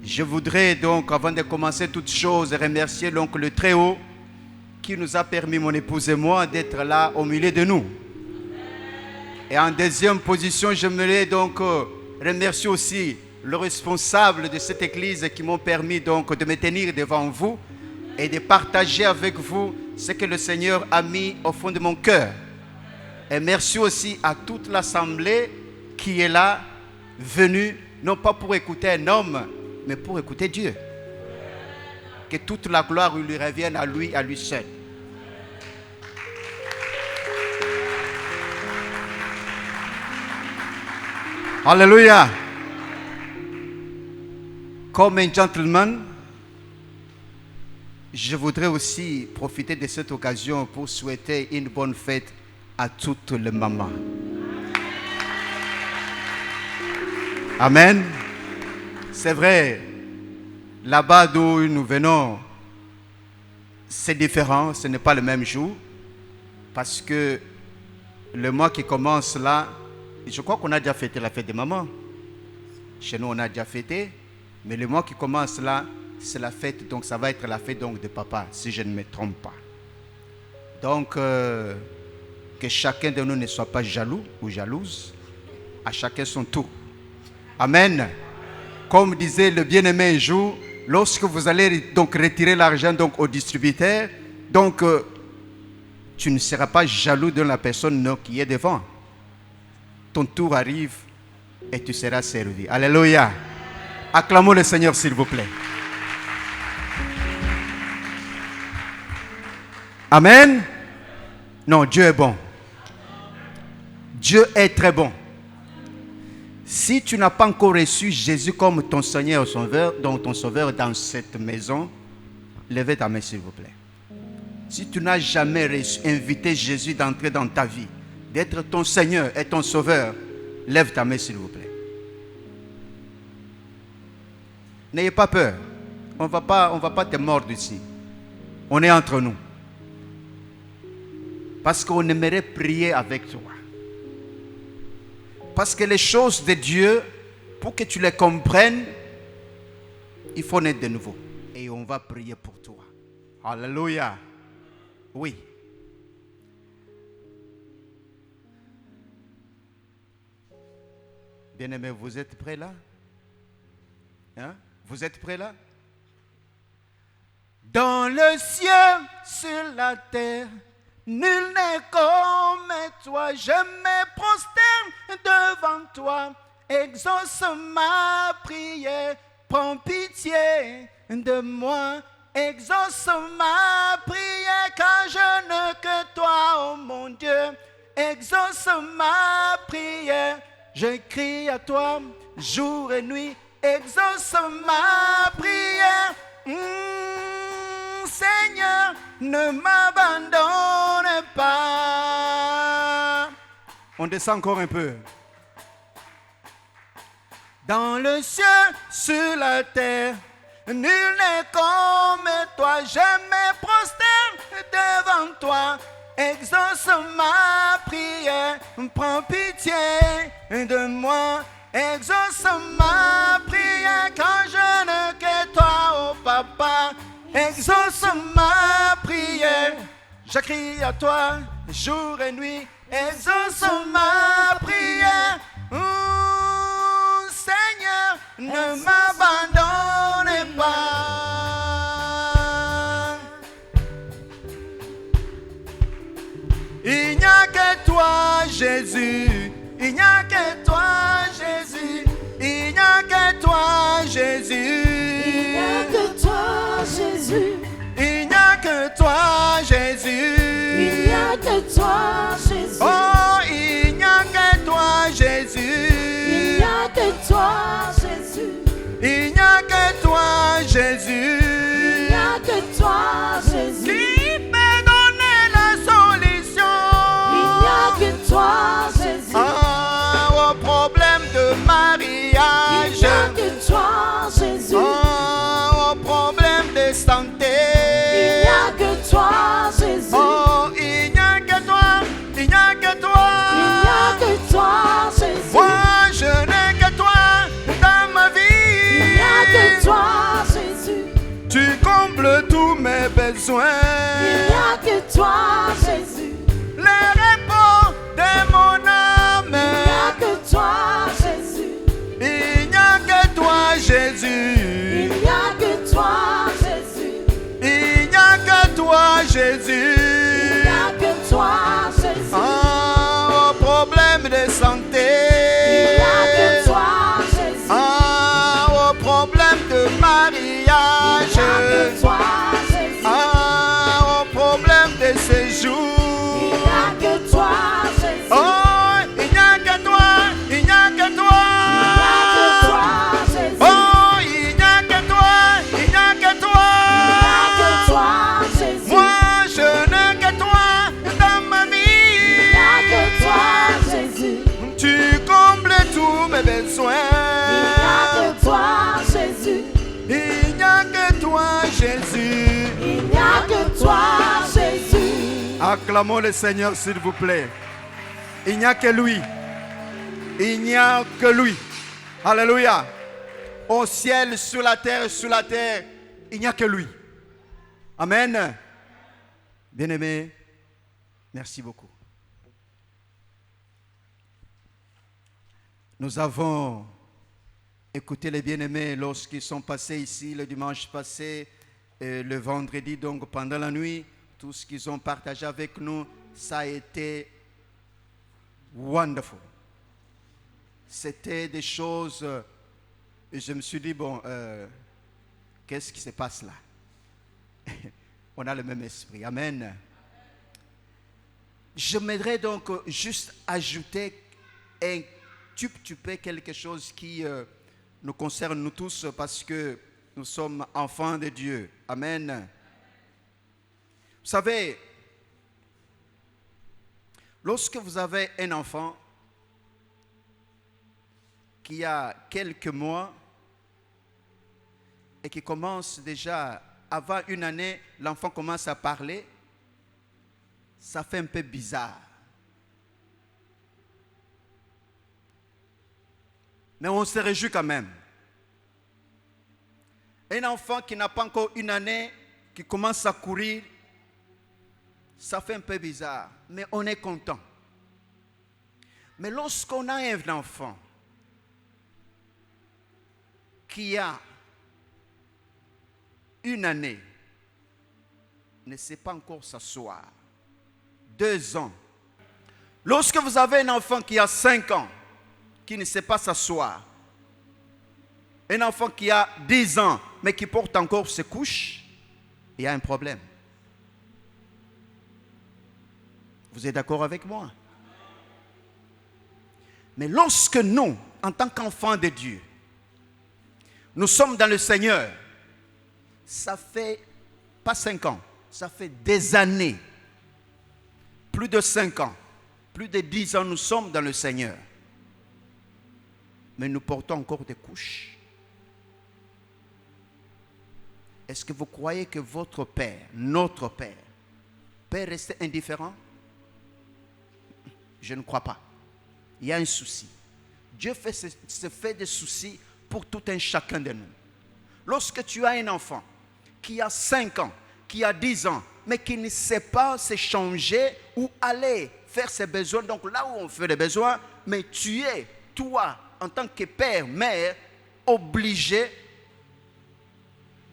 Je voudrais donc, avant de commencer toute chose, remercier donc le Très-Haut qui nous a permis, mon épouse et moi, d'être là au milieu de nous. Et en deuxième position, j'aimerais donc remercier aussi le responsable de cette église qui m'ont permis donc de me tenir devant vous et de partager avec vous ce que le Seigneur a mis au fond de mon cœur. Et merci aussi à toute l'assemblée qui est là, venue, non pas pour écouter un homme, mais pour écouter Dieu. Que toute la gloire lui revienne à lui seul. Alléluia. Comme un gentleman, je voudrais aussi profiter de cette occasion pour souhaiter une bonne fête à toutes les mamans. Amen. C'est vrai, là-bas d'où nous venons, c'est différent, ce n'est pas le même jour, parce que le mois qui commence là, je crois qu'on a déjà fêté la fête des mamans. Chez nous, on a déjà fêté, mais le mois qui commence là, c'est la fête, donc ça va être la fête donc de papa, si je ne me trompe pas. Donc, que chacun de nous ne soit pas jaloux ou jalouse, à chacun son tour. Amen. Comme disait le bien-aimé un jour, lorsque vous allez donc retirer l'argent donc au distributeur, donc tu ne seras pas jaloux de la personne qui est devant. Ton tour arrive et tu seras servi. Alléluia. Acclamons le Seigneur s'il vous plaît. Amen. Non, Dieu est bon. Dieu est très bon. Si tu n'as pas encore reçu Jésus comme ton Seigneur et Sauveur, donc ton Sauveur dans cette maison, levez ta main s'il vous plaît. Si tu n'as jamais invité Jésus d'entrer dans ta vie, d'être ton Seigneur et ton Sauveur, lève ta main s'il vous plaît. N'ayez pas peur. On va pas te mordre ici. On est entre nous. Parce qu'on aimerait prier avec toi. Parce que les choses de Dieu, pour que tu les comprennes, il faut naître de nouveau. Et on va prier pour toi. Alléluia. Oui. Bien-aimés, vous êtes prêts là? Hein? Vous êtes prêts là? Dans le ciel, sur la terre, nul n'est comme toi. Je me prosterne devant toi. Exauce ma prière. Prends pitié de moi. Exauce ma prière, car je n'ai que toi, oh mon Dieu. Exauce ma prière. Je crie à toi jour et nuit. Exauce ma prière. Seigneur, ne m'abandonne pas. On descend encore un peu. Dans le ciel, sur la terre, nul n'est comme toi. Je me prosterne devant toi. Exauce ma prière. Prends pitié de moi. Exauce ma prière, quand je ne que toi, oh papa. Exauce ma prière. Je crie à toi jour et nuit. Exauce ma prière. Seigneur, ne m'abandonne pas. Il n'y a que toi, Jésus. Il n'y a que toi, Jésus. Il n'y a que toi, Jésus. Il n'y a que toi, Jésus. Il n'y a que toi, Jésus. Il n'y a que toi, Jésus. Oh, il n'y a que toi, Jésus. Il n'y a que toi, Jésus. Il n'y a que toi, Jésus. Il n'y a que toi, Jésus. Qui peut donner la solution? Il n'y a que toi, Jésus. Au problème de mariage. Il n'y a que toi, Jésus. Au problème de santé. Il n'y a que toi, Jésus. Oh, il n'y a que toi. Il n'y a que toi. Il n'y a que toi, Jésus. Moi, je n'ai que toi dans ma vie. Il n'y a que toi, besoins. Il n'y a que toi, Jésus. Le repos de mon âme. Il n'y a que toi, Jésus. Il n'y a que toi, Jésus. Il n'y a que toi, Jésus. Il n'y a que toi, Il Jésus. n'y a que toi, Jésus. Ah, au problème de santé. Il n'y a que toi, Jésus. Ah, au problème de Il mariage. n'y a que toi, Jésus. Ah, au problème de séjour. Il n'y a que toi, Jésus. Oh, il n'y a que toi, il n'y a que toi. Il n'y a que toi, Jésus. Oh, il n'y a que toi, il n'y a que toi. Il n'y a que toi, Jésus. Moi, je n'ai que toi dans ma vie. Il n'y a que toi, Jésus. Tu combles tous mes besoins. Il n'y a que toi, Jésus. Il n'y a que toi, Jésus. Il n'y a que toi, Jésus. Acclamons le Seigneur, s'il vous plaît. Il n'y a que lui. Il n'y a que lui. Alléluia. Au ciel, sur la terre, il n'y a que lui. Amen. Bien-aimés, merci beaucoup. Nous avons écouté les bien-aimés lorsqu'ils sont passés ici le dimanche passé, et le vendredi, donc pendant la nuit. Tout ce qu'ils ont partagé avec nous, ça a été wonderful. C'était des choses, et je me suis dit, bon, qu'est-ce qui se passe là? On a le même esprit. Amen. J'aimerais donc juste ajouter un petit peu quelque chose qui nous concerne nous tous parce que nous sommes enfants de Dieu. Amen. Vous savez, lorsque vous avez un enfant qui a quelques mois et qui commence déjà, avant une année, l'enfant commence à parler, ça fait un peu bizarre. Mais on se réjouit quand même. Un enfant qui n'a pas encore une année, qui commence à courir, ça fait un peu bizarre, mais on est content. Mais lorsqu'on a un enfant qui a une année, ne sait pas encore s'asseoir, 2 ans. Lorsque vous avez un enfant qui a 5 ans, qui ne sait pas s'asseoir, un enfant qui a 10 ans, mais qui porte encore ses couches, il y a un problème. Vous êtes d'accord avec moi? Mais lorsque nous, en tant qu'enfants de Dieu, nous sommes dans le Seigneur, ça fait pas 5 ans, ça fait des années, plus de 5 ans, plus de 10 ans, nous sommes dans le Seigneur. Mais nous portons encore des couches. Est-ce que vous croyez que votre Père, notre Père, peut rester indifférent? Je ne crois pas. Il y a un souci. Dieu se fait des soucis pour tout un chacun de nous. Lorsque tu as un enfant qui a 5 ans, qui a 10 ans, mais qui ne sait pas se changer ou aller faire ses besoins, donc là où on fait les besoins, mais tu es, toi, en tant que père, mère, obligé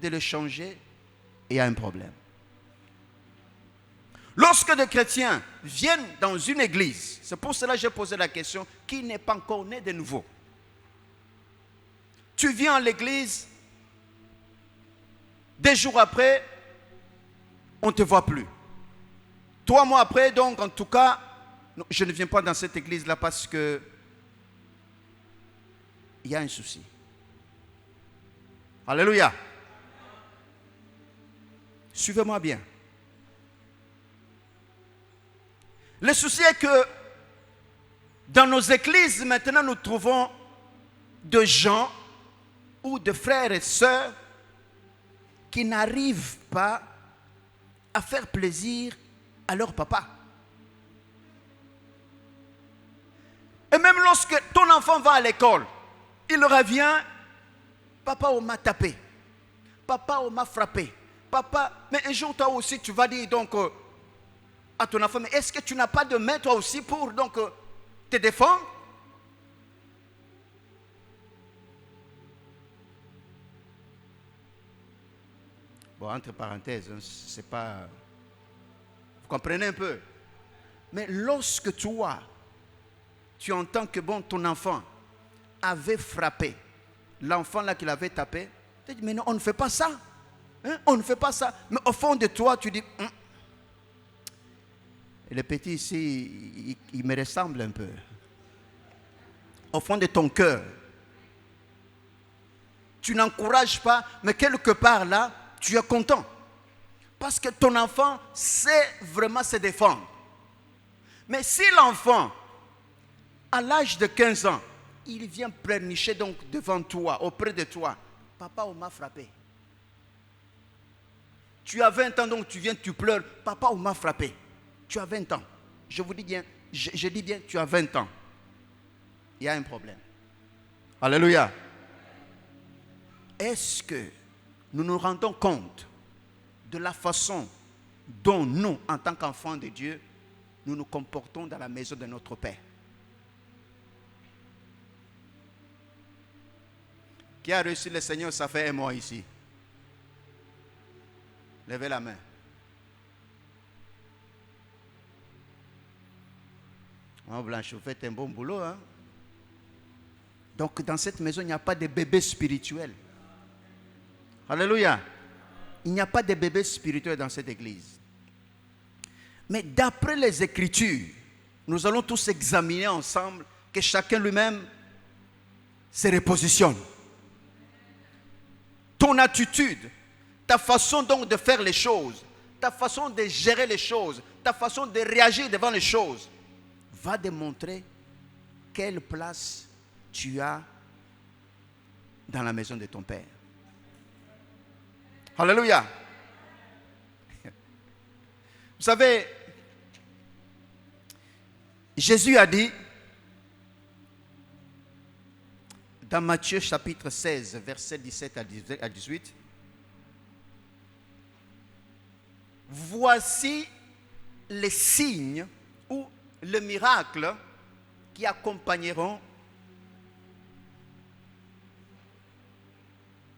de le changer, il y a un problème. Lorsque des chrétiens viennent dans une église, c'est pour cela que j'ai posé la question, qui n'est pas encore né de nouveau? Tu viens à l'église, 2 jours après, on ne te voit plus. 3 mois après, donc en tout cas, je ne viens pas dans cette église-là parce que il y a un souci. Alléluia. Suivez-moi bien. Le souci est que dans nos églises, maintenant, nous trouvons de gens ou de frères et sœurs qui n'arrivent pas à faire plaisir à leur papa. Et même lorsque ton enfant va à l'école, il revient, papa on m'a tapé, papa on m'a frappé, papa, mais un jour toi aussi tu vas dire donc à ton enfant, mais est-ce que tu n'as pas de main toi aussi pour donc te défendre? Bon, entre parenthèses, hein, c'est pas... Vous comprenez un peu? Mais lorsque toi, tu entends que bon, ton enfant avait frappé l'enfant là qui l'avait tapé, tu dis, mais non, on ne fait pas ça. Hein? On ne fait pas ça. Mais au fond de toi, tu dis, et le petit ici, il me ressemble un peu. Au fond de ton cœur, tu n'encourages pas, mais quelque part là, tu es content. Parce que ton enfant sait vraiment se défendre. Mais si l'enfant, à l'âge de 15 ans, il vient pleurnicher donc devant toi, auprès de toi, papa, on m'a frappé. Tu as 20 ans, donc tu viens, tu pleures, papa, on m'a frappé. Tu as 20 ans. Je vous dis bien, je dis bien, tu as 20 ans. Il y a un problème. Alléluia. Est-ce que nous nous rendons compte de la façon dont nous, en tant qu'enfants de Dieu, nous nous comportons dans la maison de notre Père? Qui a reçu le Seigneur, ça fait un mois ici? Levez la main. Oh, Blanche, vous faites un bon boulot. Hein? Donc, dans cette maison, il n'y a pas de bébé spirituel. Alléluia. Il n'y a pas de bébé spirituel dans cette église. Mais d'après les Écritures, nous allons tous examiner ensemble que chacun lui-même se repositionne. Ton attitude, ta façon donc de faire les choses, ta façon de gérer les choses, ta façon de réagir devant les choses, va démontrer quelle place tu as dans la maison de ton Père. Alléluia. Vous savez, Jésus a dit dans Matthieu chapitre 16, versets 17 à 18, voici les signes ou les miracles qui accompagneront.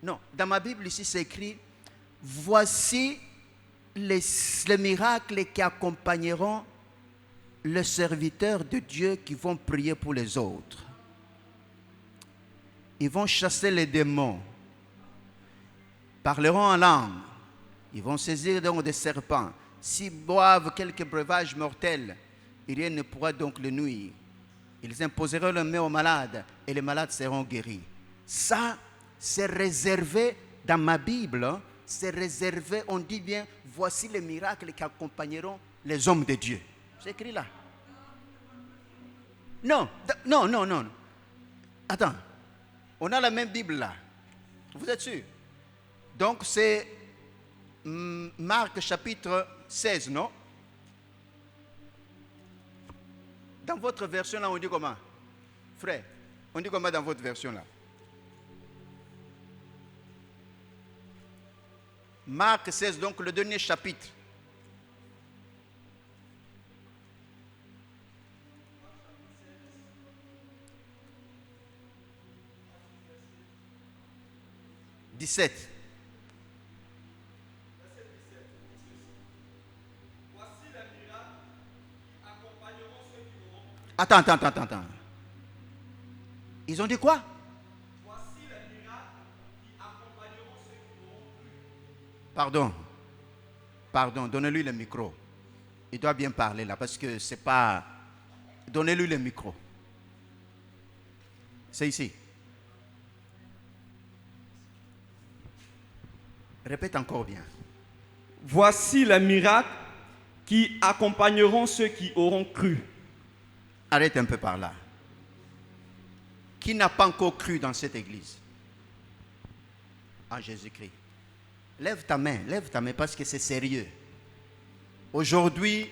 Non, dans ma Bible ici c'est écrit, voici les miracles qui accompagneront les serviteurs de Dieu qui vont prier pour les autres. Ils vont chasser les démons, parleront en langue, ils vont saisir donc des serpents. S'ils boivent quelques breuvages mortels, rien ne pourra donc le nuire. Ils imposeront leurs mains aux malades et les malades seront guéris. Ça, c'est réservé dans ma Bible. Hein, c'est réservé, on dit bien, voici les miracles qui accompagneront les hommes de Dieu. C'est écrit là. Non. Attends. On a la même Bible là. Vous êtes sûr? Donc c'est Marc chapitre 16, non? Dans votre version là, on dit comment? Frère, on dit comment dans votre version là? Marc 16, donc le dernier chapitre. « 17. Attends. Ils ont dit quoi? Voici les miracles qui accompagneront ceux qui auront cru. Pardon, donnez-lui le micro. Il doit bien parler là parce que c'est pas... Donnez-lui le micro. C'est ici. Répète encore bien. Voici les miracles qui accompagneront ceux qui auront cru. Arrête un peu par là. Qui n'a pas encore cru dans cette église? En Jésus-Christ. Lève ta main parce que c'est sérieux. Aujourd'hui,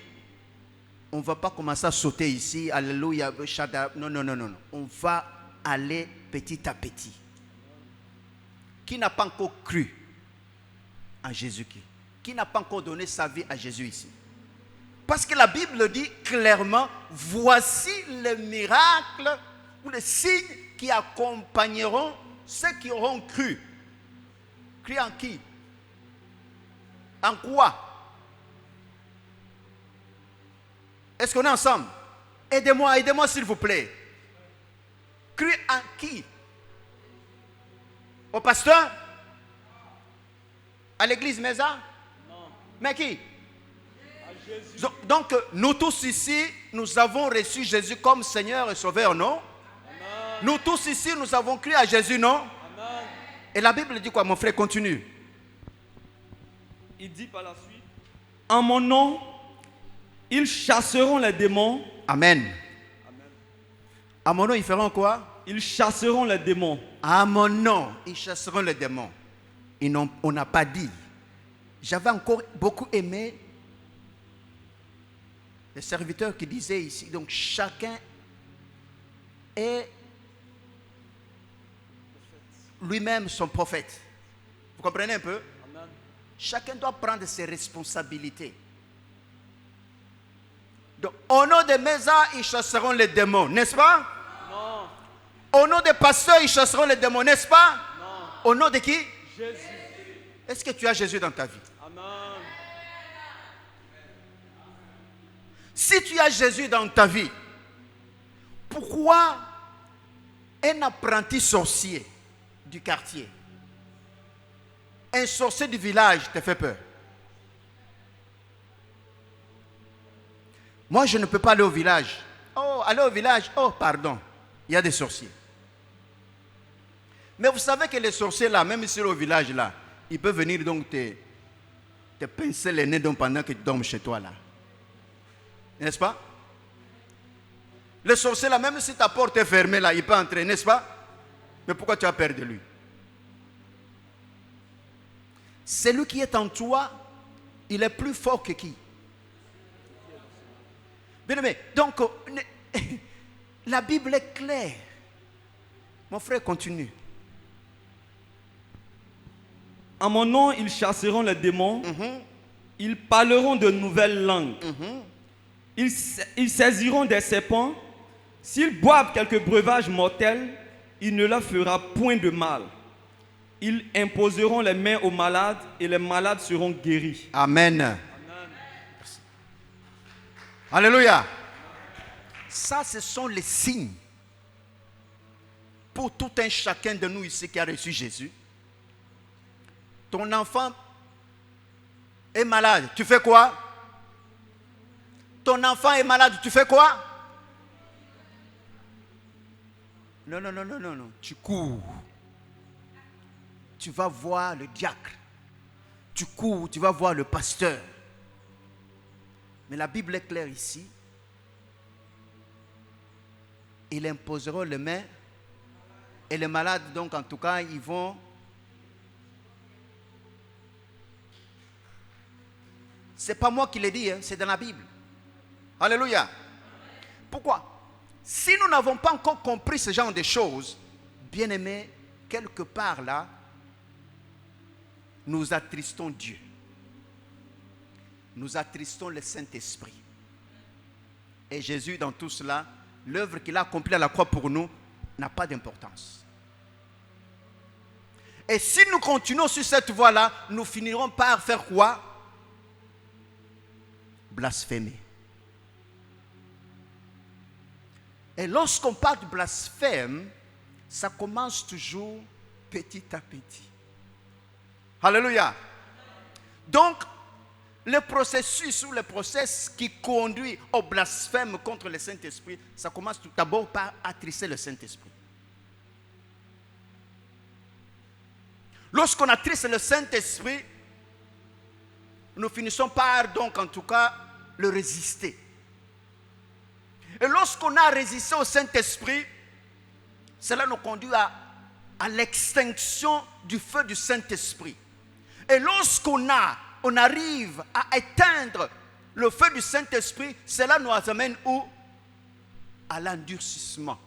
on ne va pas commencer à sauter ici. Alléluia, non. On va aller petit à petit. Qui n'a pas encore cru en Jésus-Christ? qui n'a pas encore donné sa vie à Jésus ici? Parce que la Bible dit clairement, voici les miracles ou les signes qui accompagneront ceux qui auront cru. Cru en qui? En quoi? Est-ce qu'on est ensemble? Aidez-moi s'il vous plaît. Cru en qui? Au pasteur? À l'église Mesa? Non. Mais qui? Donc, nous tous ici, nous avons reçu Jésus comme Seigneur et Sauveur, non? Amen. Nous tous ici, nous avons cru à Jésus, non? Amen. Et la Bible dit quoi, mon frère? Continue. Il dit par la suite, en mon nom, ils chasseront les démons. Amen. Amen. À mon nom, ils feront quoi? Ils chasseront les démons. À mon nom, ils chasseront les démons. On n'a pas dit. J'avais encore beaucoup aimé les serviteurs qui disaient ici, donc chacun est lui-même son prophète. Vous comprenez un peu? Amen. Chacun doit prendre ses responsabilités. Donc, au nom de Mesa, ils chasseront les démons, n'est-ce pas? Non. Au nom des pasteurs, ils chasseront les démons, n'est-ce pas? Non. Au nom de qui? Jésus. Est-ce que tu as Jésus dans ta vie? Amen. Si tu as Jésus dans ta vie, pourquoi un apprenti sorcier du quartier, un sorcier du village te fait peur? Moi, je ne peux pas aller au village. Oh, aller au village, oh, pardon, il y a des sorciers. Mais vous savez que les sorciers là, même ici au village là, ils peuvent venir donc te pincer les nez donc pendant que tu dormes chez toi là. N'est-ce pas? Le sorcier là, même si ta porte est fermée là, il peut entrer, n'est-ce pas? Mais pourquoi tu as peur de lui? Celui qui est en toi, il est plus fort que qui? Bien aimé, donc la Bible est claire. Mon frère, continue. En mon nom, ils chasseront les démons. Ils parleront de nouvelles langues. Ils saisiront des serpents. S'ils boivent quelques breuvages mortels, il ne leur fera point de mal. Ils imposeront les mains aux malades et les malades seront guéris. Amen. Amen. Alléluia. Ça, ce sont les signes pour tout un chacun de nous ici qui a reçu Jésus. Ton enfant est malade, tu fais quoi? Ton enfant est malade, tu fais quoi? Non, tu cours. Tu vas voir le diacre. Tu cours, tu vas voir le pasteur. Mais la Bible est claire ici. Ils imposeront les mains. Et les malades, donc en tout cas, ils vont... C'est pas moi qui l'ai dit, hein, c'est dans la Bible. Alléluia. Pourquoi? Si nous n'avons pas encore compris ce genre de choses, bien aimés, quelque part là, nous attristons Dieu. Nous attristons le Saint-Esprit. Et Jésus, dans tout cela, l'œuvre qu'il a accomplie à la croix pour nous n'a pas d'importance. Et si nous continuons sur cette voie-là, nous finirons par faire quoi? Blasphémer. Et lorsqu'on parle de blasphème, ça commence toujours petit à petit. Alléluia. Donc, le processus ou le process qui conduit au blasphème contre le Saint-Esprit, ça commence tout d'abord par attrister le Saint-Esprit. Lorsqu'on attriste le Saint-Esprit, nous finissons par, donc en tout cas, le résister. Et lorsqu'on a résisté au Saint-Esprit, cela nous conduit à l'extinction du feu du Saint-Esprit. Et lorsqu'on arrive à éteindre le feu du Saint-Esprit, cela nous amène où? À l'endurcissement.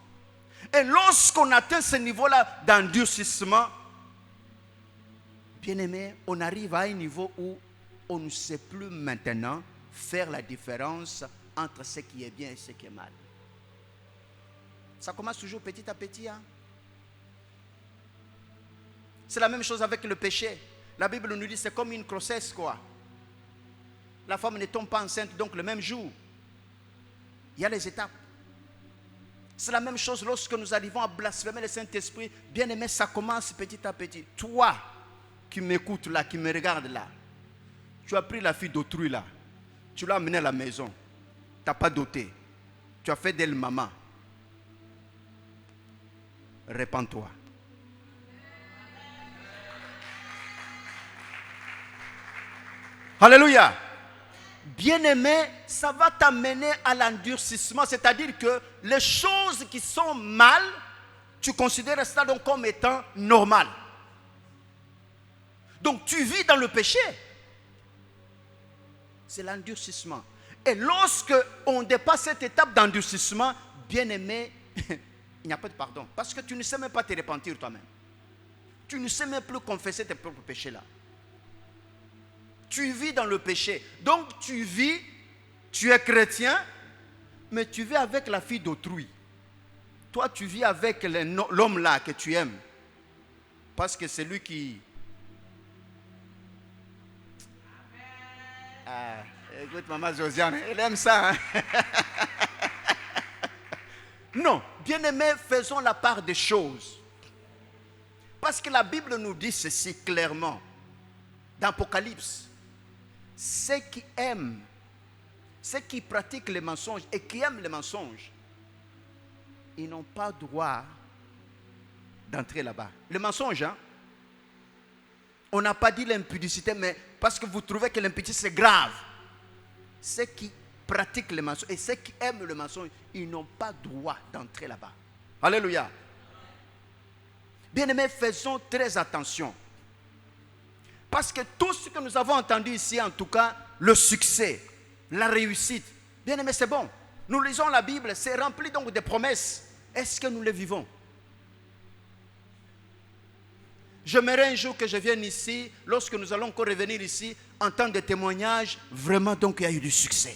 Et lorsqu'on atteint ce niveau-là d'endurcissement, bien aimé, on arrive à un niveau où on ne sait plus maintenant faire la différence entre ce qui est bien et ce qui est mal. Ça commence toujours petit à petit. Hein? C'est la même chose avec le péché. La Bible nous dit que c'est comme une grossesse, quoi. La femme ne tombe pas enceinte donc le même jour. Il y a les étapes. C'est la même chose lorsque nous arrivons à blasphémer le Saint-Esprit. Bien aimé, ça commence petit à petit. Toi qui m'écoutes là, qui me regardes là, tu as pris la fille d'autrui là, tu l'as amenée à la maison, tu n'as pas doté, tu as fait d'elle maman. Répands-toi. Alléluia. Bien-aimé, ça va t'amener à l'endurcissement, c'est-à-dire que les choses qui sont mal, tu considères ça donc comme étant normal. Donc tu vis dans le péché. C'est l'endurcissement. Et lorsque on dépasse cette étape d'endurcissement, bien-aimé, il n'y a pas de pardon. Parce que tu ne sais même pas te repentir toi-même. Tu ne sais même plus confesser tes propres péchés là. Tu vis dans le péché. Donc tu vis, tu es chrétien, mais tu vis avec la fille d'autrui. Toi, tu vis avec l'homme là que tu aimes. Parce que c'est lui qui... Ah, écoute, maman Josiane, elle aime ça. Hein? Non, bien-aimés, faisons la part des choses. Parce que la Bible nous dit ceci clairement. Dans Apocalypse. Ceux qui aiment, ceux qui pratiquent les mensonges et qui aiment les mensonges, ils n'ont pas droit d'entrer là-bas. Le mensonge, hein? On n'a pas dit l'impudicité, mais parce que vous trouvez que l'impudicité c'est grave. Ceux qui pratiquent les mensonges et ceux qui aiment le mensonge, ils n'ont pas droit d'entrer là-bas. Alléluia. Bien-aimés, faisons très attention. Parce que tout ce que nous avons entendu ici, en tout cas, le succès, la réussite, bien aimé, c'est bon. Nous lisons la Bible, c'est rempli donc de promesses. Est-ce que nous les vivons? J'aimerais un jour que je vienne ici, lorsque nous allons encore revenir ici, en tant que témoignage, vraiment donc il y a eu du succès.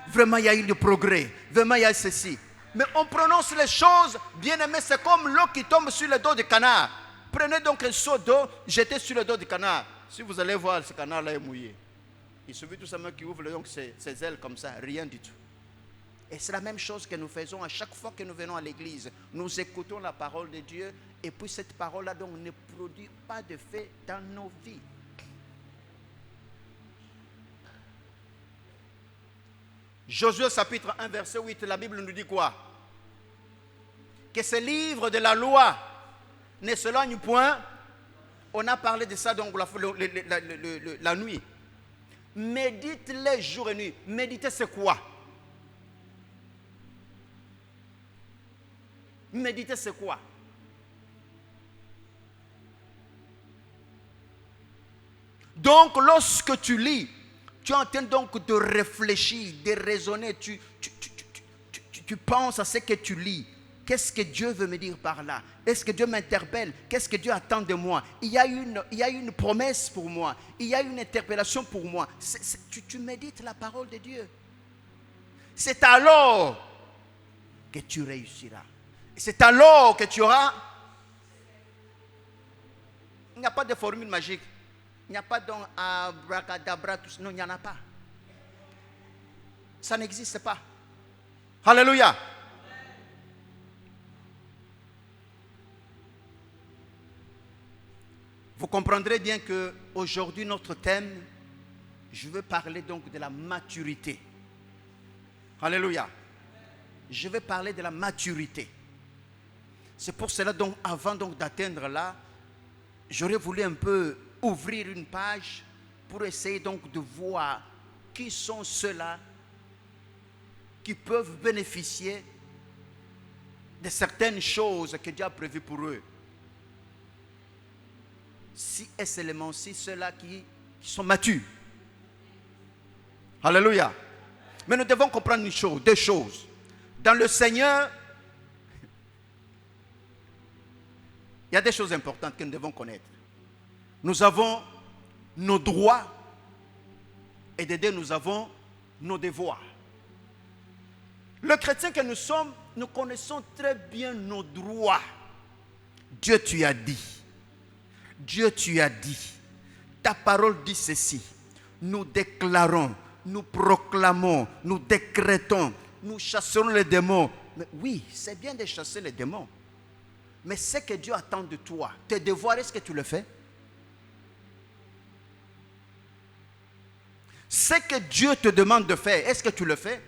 Vraiment il y a eu du progrès. Vraiment il y a ceci. Mais on prononce les choses, bien aimé, c'est comme l'eau qui tombe sur le dos du canard. Prenez donc un seau d'eau, jetez sur le dos du canard. Si vous allez voir, ce canard-là est mouillé. Il suffit tout simplement qu'il ouvre donc ses ailes comme ça, rien du tout. Et c'est la même chose que nous faisons à chaque fois que nous venons à l'église. Nous écoutons la parole de Dieu et puis cette parole-là donc ne produit pas de fait dans nos vies. Josué chapitre 1 verset 8, la Bible nous dit quoi? Que ce livre de la loi ne s'éloigne point. On a parlé de ça donc la nuit. Médite-les jour et nuit. Méditer c'est quoi? Méditer c'est quoi? Donc lorsque tu lis, tu es en train donc de réfléchir, de raisonner, tu penses à ce que tu lis. Qu'est-ce que Dieu veut me dire par là? Est-ce que Dieu m'interpelle? Qu'est-ce que Dieu attend de moi? Il y a une promesse pour moi. Il y a une interpellation pour moi. Tu médites la parole de Dieu. C'est alors que tu réussiras. C'est alors que tu auras... Il n'y a pas de formule magique. Il n'y a pas donc abracadabra, tout ça. Non, il n'y en a pas. Ça n'existe pas. Alléluia. Vous comprendrez bien qu'aujourd'hui, notre thème, je veux parler donc de la maturité. Alléluia. Je vais parler de la maturité. C'est pour cela donc, avant donc d'atteindre là, j'aurais voulu un peu ouvrir une page pour essayer donc de voir qui sont ceux-là qui peuvent bénéficier de certaines choses que Dieu a prévues pour eux. Si et seulement si ceux-là qui sont matures. Alléluia. Mais nous devons comprendre une chose, deux choses. Dans le Seigneur, il y a des choses importantes que nous devons connaître. Nous avons nos droits Et de deux, nous avons nos devoirs. Le chrétien que nous sommes, nous connaissons très bien nos droits. Dieu, tu as dit. Dieu, tu as dit. Ta parole dit ceci. Nous déclarons, nous proclamons, nous décrétons, nous chasserons les démons. Mais oui, c'est bien de chasser les démons. Mais ce que Dieu attend de toi, tes devoirs, est-ce que tu le fais? Ce que Dieu te demande de faire, est-ce que tu le fais?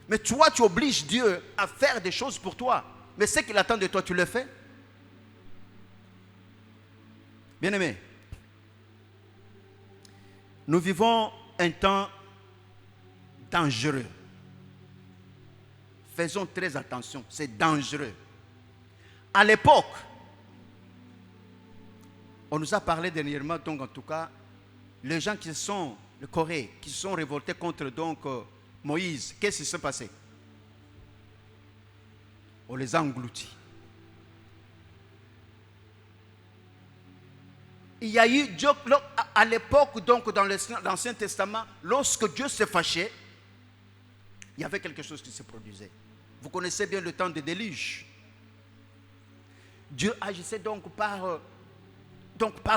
Mais toi, tu obliges Dieu à faire des choses pour toi. Mais ce qu'il attend de toi, tu le fais? Bien-aimés, nous vivons un temps dangereux. Faisons très attention, c'est dangereux. À l'époque, on nous a parlé dernièrement, donc en tout cas, les gens qui sont, le Corée, qui sont révoltés contre donc Moïse, qu'est-ce qui s'est passé? On les a engloutis. Il y a eu, à l'époque, donc dans l'Ancien Testament, lorsque Dieu s'est fâché, il y avait quelque chose qui se produisait. Vous connaissez bien le temps de déluge. Dieu agissait donc par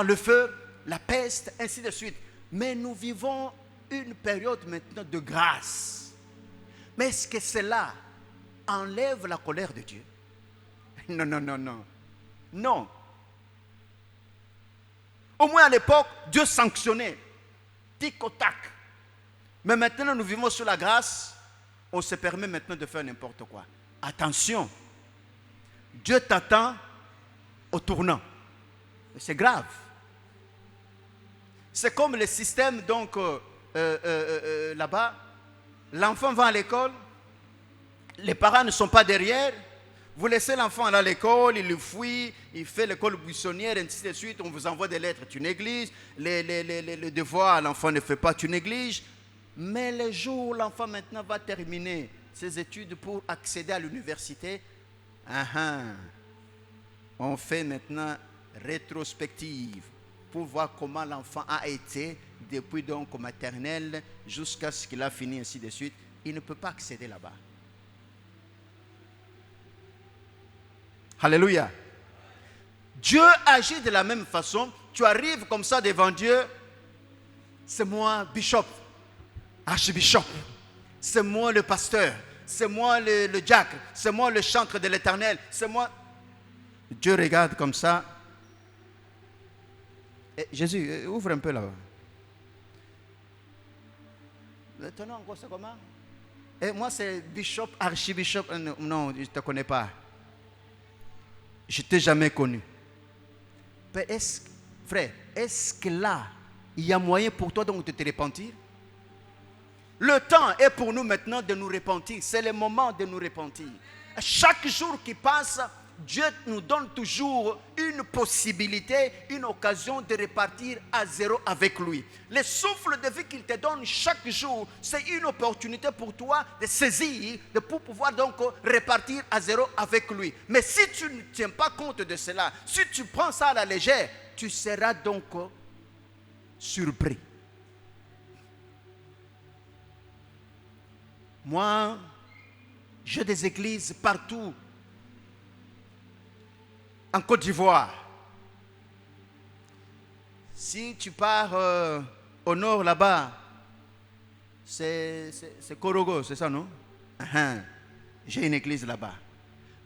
le feu, la peste, ainsi de suite. Mais nous vivons une période maintenant de grâce. Mais est-ce que cela enlève la colère de Dieu? Non, non, non, non. Non. Au moins à l'époque, Dieu sanctionnait. Tic au tac. Mais maintenant, nous vivons sous la grâce. On se permet maintenant de faire n'importe quoi. Attention. Dieu t'attend au tournant. C'est grave. C'est comme le système, donc, là-bas. L'enfant va à l'école. Les parents ne sont pas derrière. Vous laissez l'enfant aller à l'école, il le fuit, il fait l'école buissonnière, ainsi de suite. On vous envoie des lettres, tu négliges. Les devoirs, l'enfant ne fait pas, tu négliges. Mais le jour où l'enfant maintenant va terminer ses études pour accéder à l'université, on fait maintenant rétrospective pour voir comment l'enfant a été depuis donc au maternel jusqu'à ce qu'il a fini, ainsi de suite. Il ne peut pas accéder là-bas. Alléluia. Dieu agit de la même façon. Tu arrives comme ça devant Dieu. C'est moi, bishop, archbishop. C'est moi le pasteur. C'est moi le diacre. C'est moi le chantre de l'Éternel. C'est moi. Dieu regarde comme ça. Et Jésus, ouvre un peu là-bas. Ton nom, c'est comment? Et moi, c'est bishop, archbishop. Non, je ne te connais pas. Je ne t'ai jamais connu. Frère, est-ce que là, il y a moyen pour toi donc de te repentir? Le temps est pour nous maintenant de nous repentir. C'est le moment de nous repentir. Chaque jour qui passe, Dieu nous donne toujours une possibilité, une occasion de repartir à zéro avec lui. Le souffle de vie qu'il te donne chaque jour, c'est une opportunité pour toi de saisir, pour pouvoir donc repartir à zéro avec lui. Mais si tu ne tiens pas compte de cela, si tu prends ça à la légère, tu seras donc surpris. Moi, j'ai des églises partout. En Côte d'Ivoire, si tu pars au nord là-bas, c'est Korogo, c'est ça, non? J'ai une église là-bas.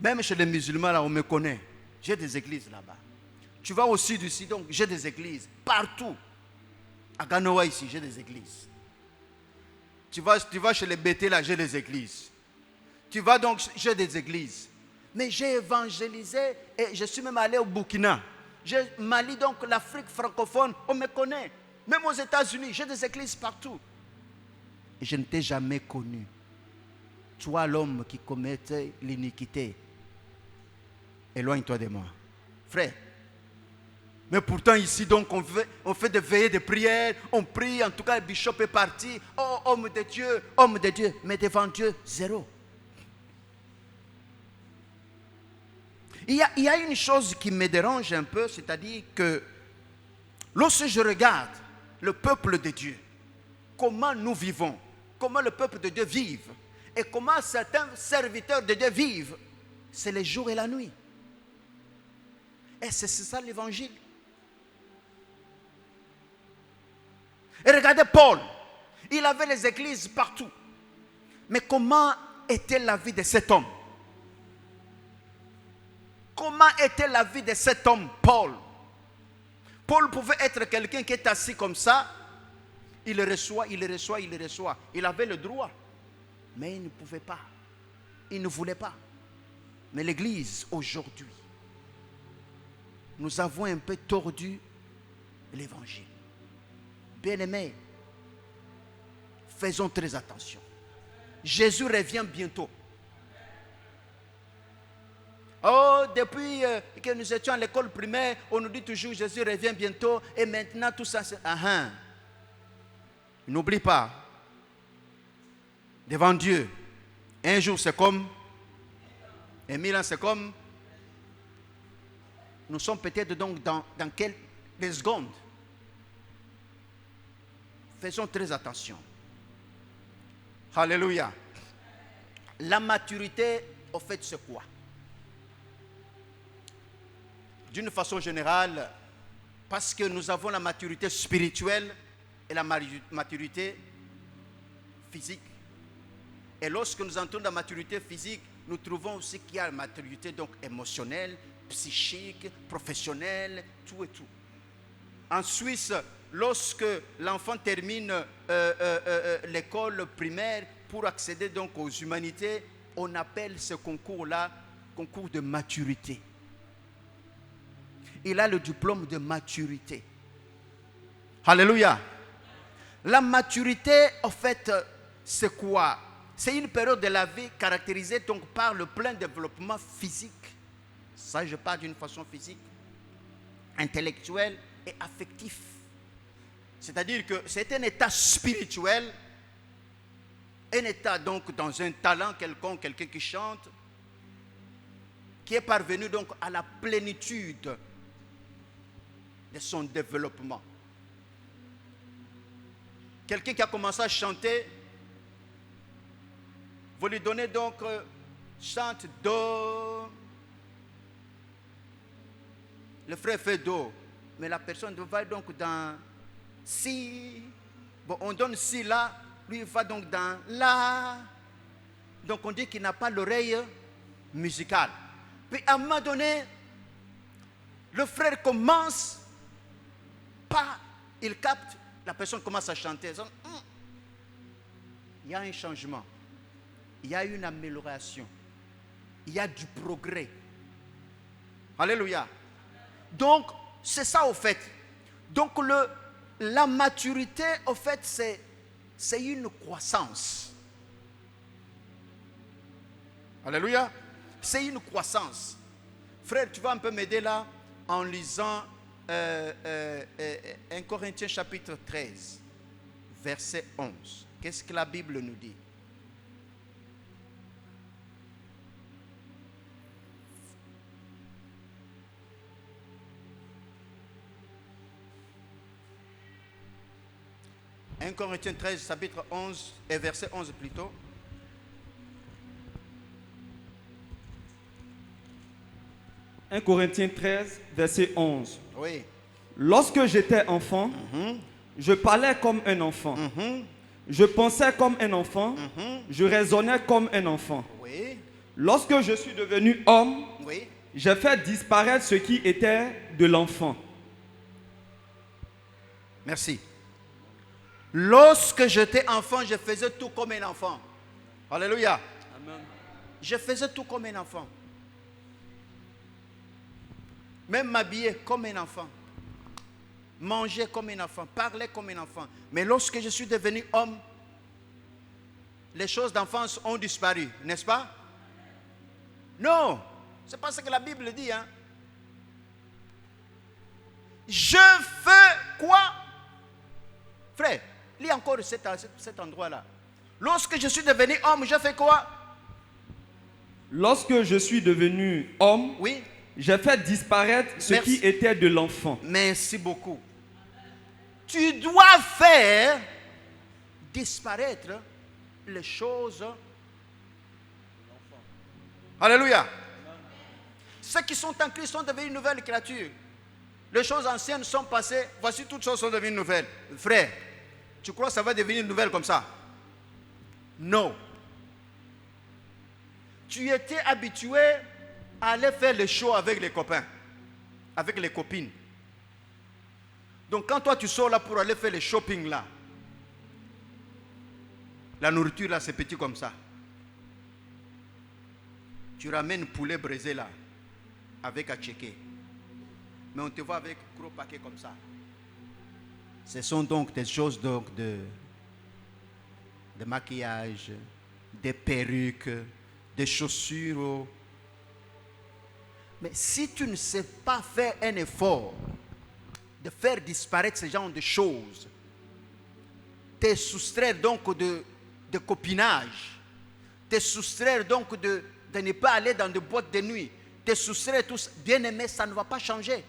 Même chez les musulmans, là, on me connaît. J'ai des églises là-bas. Tu vas au sud ici, donc j'ai des églises. Partout. À Ganoa ici, j'ai des églises. Tu vas chez les Bété, là, j'ai des églises. Tu vas donc, j'ai des églises. Mais j'ai évangélisé et je suis même allé au Burkina. Mali, donc l'Afrique francophone, on me connaît. Même aux États-Unis, j'ai des églises partout. Et je ne t'ai jamais connu. Toi, l'homme qui commettait l'iniquité, éloigne-toi de moi. Frère. Mais pourtant ici, donc, on fait des veillées de prière, on prie, en tout cas le bishop est parti. Oh, homme de Dieu, mais devant Dieu, zéro. Il y a une chose qui me dérange un peu, c'est-à-dire que lorsque je regarde le peuple de Dieu, comment nous vivons, comment le peuple de Dieu vit et comment certains serviteurs de Dieu vivent, c'est le jour et la nuit. Et c'est ça l'évangile. Et regardez Paul, il avait les églises partout. Mais comment était la vie de cet homme? Comment était la vie de cet homme, Paul? Paul pouvait être quelqu'un qui est assis comme ça. Il reçoit. Il avait le droit. Mais il ne pouvait pas. Il ne voulait pas. Mais l'Église, aujourd'hui, nous avons un peu tordu l'évangile. Bien-aimés, faisons très attention. Jésus revient bientôt. Oh, depuis que nous étions à l'école primaire, on nous dit toujours Jésus revient bientôt et maintenant tout ça c'est... N'oublie pas, devant Dieu, un jour c'est comme, et 1000 ans c'est comme, nous sommes peut-être donc dans quelques secondes. Faisons très attention. Alléluia. La maturité, au fait, c'est quoi? D'une façon générale, parce que nous avons la maturité spirituelle et la maturité physique. Et lorsque nous entrons dans la maturité physique, nous trouvons aussi qu'il y a la maturité donc émotionnelle, psychique, professionnelle, tout et tout. En Suisse, lorsque l'enfant termine l'école primaire pour accéder donc aux humanités, on appelle ce concours-là concours de maturité. Il a le diplôme de maturité. Alléluia. La maturité, en fait, c'est quoi? C'est une période de la vie caractérisée donc par le plein développement physique. Ça, je parle d'une façon physique, intellectuelle et affective. C'est-à-dire que c'est un état spirituel, un état donc dans un talent quelconque, quelqu'un qui chante, qui est parvenu donc à la plénitude de son développement. Quelqu'un qui a commencé à chanter, vous lui donnez donc chante do, le frère fait do, mais la personne va donc dans si, bon, on donne si là, lui il va donc dans la, donc on dit qu'il n'a pas l'oreille musicale. Puis à un moment donné, le frère commence pas, il capte, la personne commence à chanter. Il y a un changement, il y a une amélioration, il y a du progrès. Alléluia. Donc, c'est ça au fait. Donc, la maturité, au fait, c'est une croissance. Alléluia. C'est une croissance. Frère, tu vas un peu m'aider là en lisant 1 Corinthiens chapitre 13, verset 11. Qu'est-ce que la Bible nous dit? « 1 Corinthiens 13, chapitre 11 et verset 11 plutôt. » 1 Corinthiens 13, verset 11. Oui. Lorsque j'étais enfant, je parlais comme un enfant. Je pensais comme un enfant. Je raisonnais comme un enfant. Oui. Lorsque je suis devenu homme, Oui. j'ai fait disparaître ce qui était de l'enfant. Merci. Lorsque j'étais enfant, je faisais tout comme un enfant. Alléluia. Amen. Je faisais tout comme un enfant. Même m'habiller comme un enfant. Manger comme un enfant. Parler comme un enfant. Mais lorsque je suis devenu homme, les choses d'enfance ont disparu. N'est-ce pas? Non. C'est pas ce que la Bible dit. Hein? Je fais quoi? Frère, lis encore cet endroit-là. Lorsque je suis devenu homme, je fais quoi? Lorsque je suis devenu homme, Oui. j'ai fait disparaître ce Merci. qui était de l'enfant. Merci beaucoup. Tu dois faire disparaître les choses. Alléluia. Ceux qui sont en Christ sont devenus une nouvelle créature. Les choses anciennes sont passées, voici toutes choses sont devenues nouvelles. Frère, tu crois que ça va devenir nouvelle comme ça? Non. Tu étais habitué à aller faire les shows avec les copains, avec les copines. Donc quand toi tu sors là pour aller faire le shopping là, la nourriture là c'est petit comme ça. Tu ramènes poulet braisé là, avec à checker. Mais on te voit avec gros paquet comme ça. Ce sont donc des choses donc de maquillage, des perruques, des chaussures. Mais si tu ne sais pas faire un effort de faire disparaître ce genre de choses, te soustraire donc de copinage, te soustraire donc de ne pas aller dans des boîtes de nuit, te soustraire tous, bien aimé, ça ne va pas changer.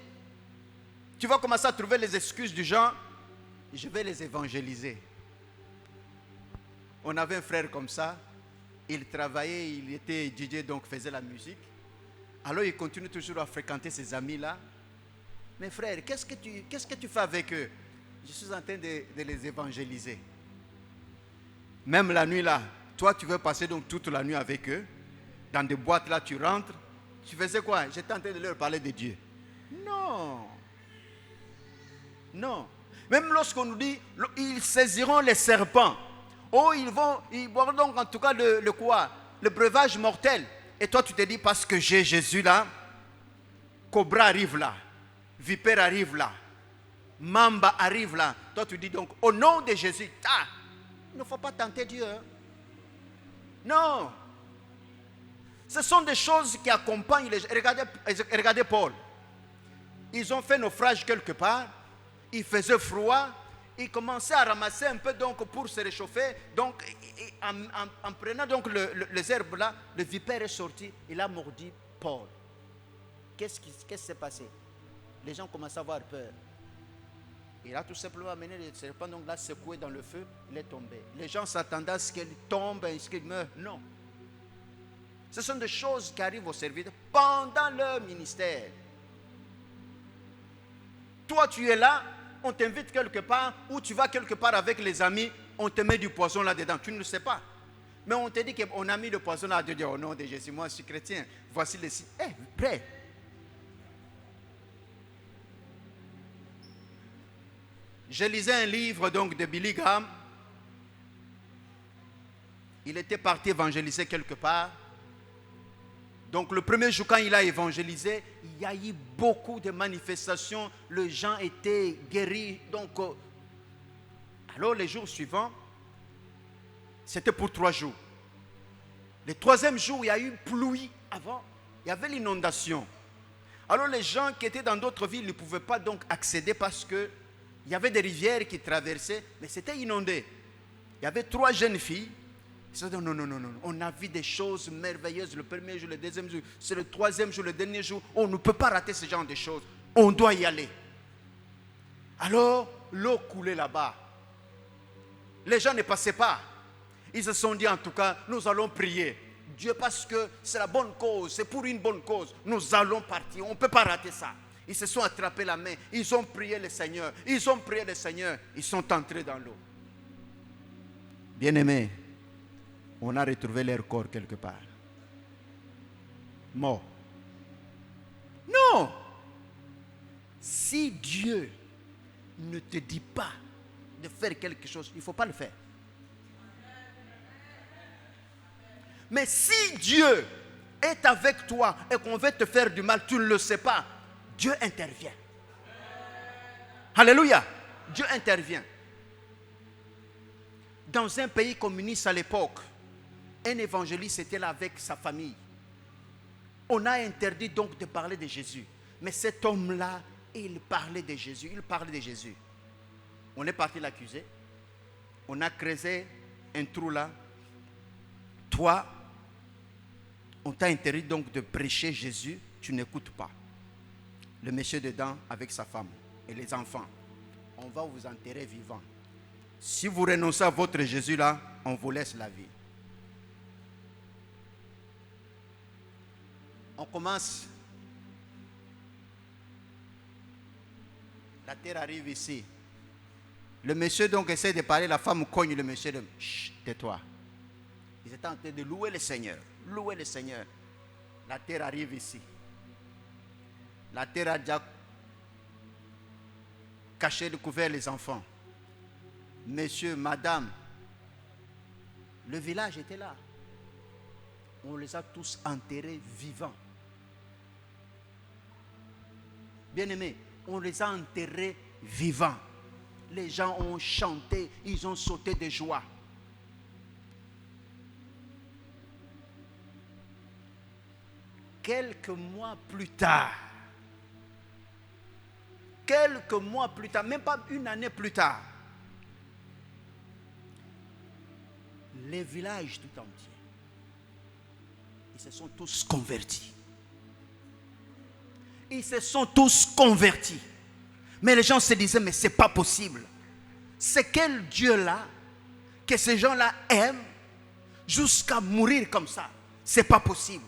Tu vas commencer à trouver les excuses du genre, je vais les évangéliser. On avait un frère comme ça, il travaillait, il était DJ, donc faisait la musique. Alors il continue toujours à fréquenter ses amis là. Mais frère, qu'est-ce que tu fais avec eux? Je suis en train de les évangéliser. Même la nuit là, toi tu veux passer donc toute la nuit avec eux. Dans des boîtes là, tu rentres. Tu faisais quoi? J'étais en train de leur parler de Dieu. Non. Non. Même lorsqu'on nous dit, ils saisiront les serpents. Oh, ils boiront donc en tout cas le quoi? Le breuvage mortel. Et toi tu te dis, parce que j'ai Jésus là, Cobra arrive là, Vipère arrive là, Mamba arrive là. Toi tu dis donc, au nom de Jésus, il ne faut pas tenter Dieu. Hein? Non. Ce sont des choses qui accompagnent les gens. Regardez Paul. Ils ont fait naufrage quelque part. Il faisait froid. Ils commençaient à ramasser un peu donc pour se réchauffer. Donc en prenant donc les herbes là, le vipère est sorti. Il a mordu Paul. Qu'est-ce qui s'est passé? Les gens commençaient à avoir peur. Il a tout simplement amené le serpent, donc là secoué dans le feu, il est tombé. Les gens s'attendaient à ce qu'il tombe, à ce qu'il meure. Non. Ce sont des choses qui arrivent aux serviteurs pendant leur ministère. Toi, tu es là, on t'invite quelque part, ou tu vas quelque part avec les amis, on te met du poison là-dedans. Tu ne le sais pas. Mais on te dit qu'on a mis le poison là, de dire au nom de Jésus, moi je suis chrétien. Voici les signes. Prêt. Je lisais un livre donc de Billy Graham. Il était parti évangéliser quelque part. Donc le premier jour quand il a évangélisé, il y a eu beaucoup de manifestations. Les gens étaient guéris. Donc, alors les jours suivants, c'était pour 3 jours. Le 3e jour, il y a eu pluie avant. Il y avait l'inondation. Alors les gens qui étaient dans d'autres villes ne pouvaient pas donc accéder parce que il y avait des rivières qui traversaient, mais c'était inondé. Il y avait 3 jeunes filles. Ils se disaient non. On a vu des choses merveilleuses le premier jour, le 2e jour, c'est le 3e jour, le dernier jour. On ne peut pas rater ce genre de choses. On doit y aller. Alors, l'eau coulait là-bas. Les gens ne passaient pas. Ils se sont dit en tout cas, nous allons prier. Dieu, parce que c'est la bonne cause, c'est pour une bonne cause. Nous allons partir, on ne peut pas rater ça. Ils se sont attrapés la main, ils ont prié le Seigneur. Ils sont entrés dans l'eau. Bien-aimés, on a retrouvé leur corps quelque part. Mort. Non. Si Dieu ne te dit pas de faire quelque chose, il ne faut pas le faire. Mais si Dieu est avec toi et qu'on veut te faire du mal, tu ne le sais pas, Dieu intervient. Alléluia. Dieu intervient. Dans un pays communiste à l'époque, un évangéliste était là avec sa famille. On a interdit donc de parler de Jésus. Mais cet homme-là, il parlait de Jésus. On est parti l'accuser. On a creusé un trou là. Toi, on t'a interdit donc de prêcher Jésus. Tu n'écoutes pas. Le monsieur dedans avec sa femme et les enfants. On va vous enterrer vivant. Si vous renoncez à votre Jésus là, on vous laisse la vie. On commence. La terre arrive ici. Le monsieur donc essaie de parler, la femme cogne le monsieur de chut, tais-toi. Ils étaient en train de louer le Seigneur. Louer le Seigneur. La terre arrive ici. La terre a déjà caché, découvert les enfants. Monsieur, madame, le village était là. On les a tous enterrés vivants. Bien-aimés, on les a enterrés vivants. Les gens ont chanté, ils ont sauté de joie. Quelques mois plus tard, même pas une année plus tard, les villages tout entiers, ils se sont tous convertis. Ils se sont tous convertis. Mais les gens se disaient, mais ce n'est pas possible. C'est quel Dieu-là que ces gens-là aiment jusqu'à mourir comme ça? Ce n'est pas possible.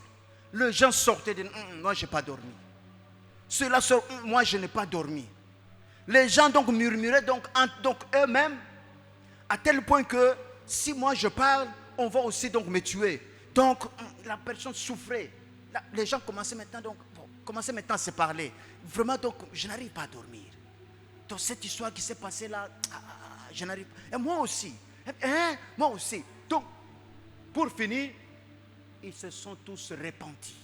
Les gens sortaient de moi je n'ai pas dormi. Ceux-là sortent, moi je n'ai pas dormi. Les gens donc murmuraient donc eux-mêmes à tel point que si moi je parle, on va aussi donc me tuer. Donc la personne souffrait. Les gens commençaient maintenant à se parler. Vraiment donc je n'arrive pas à dormir. Donc cette histoire qui s'est passée là, je n'arrive pas. Et moi aussi. Moi aussi. Donc pour finir, ils se sont tous repentis.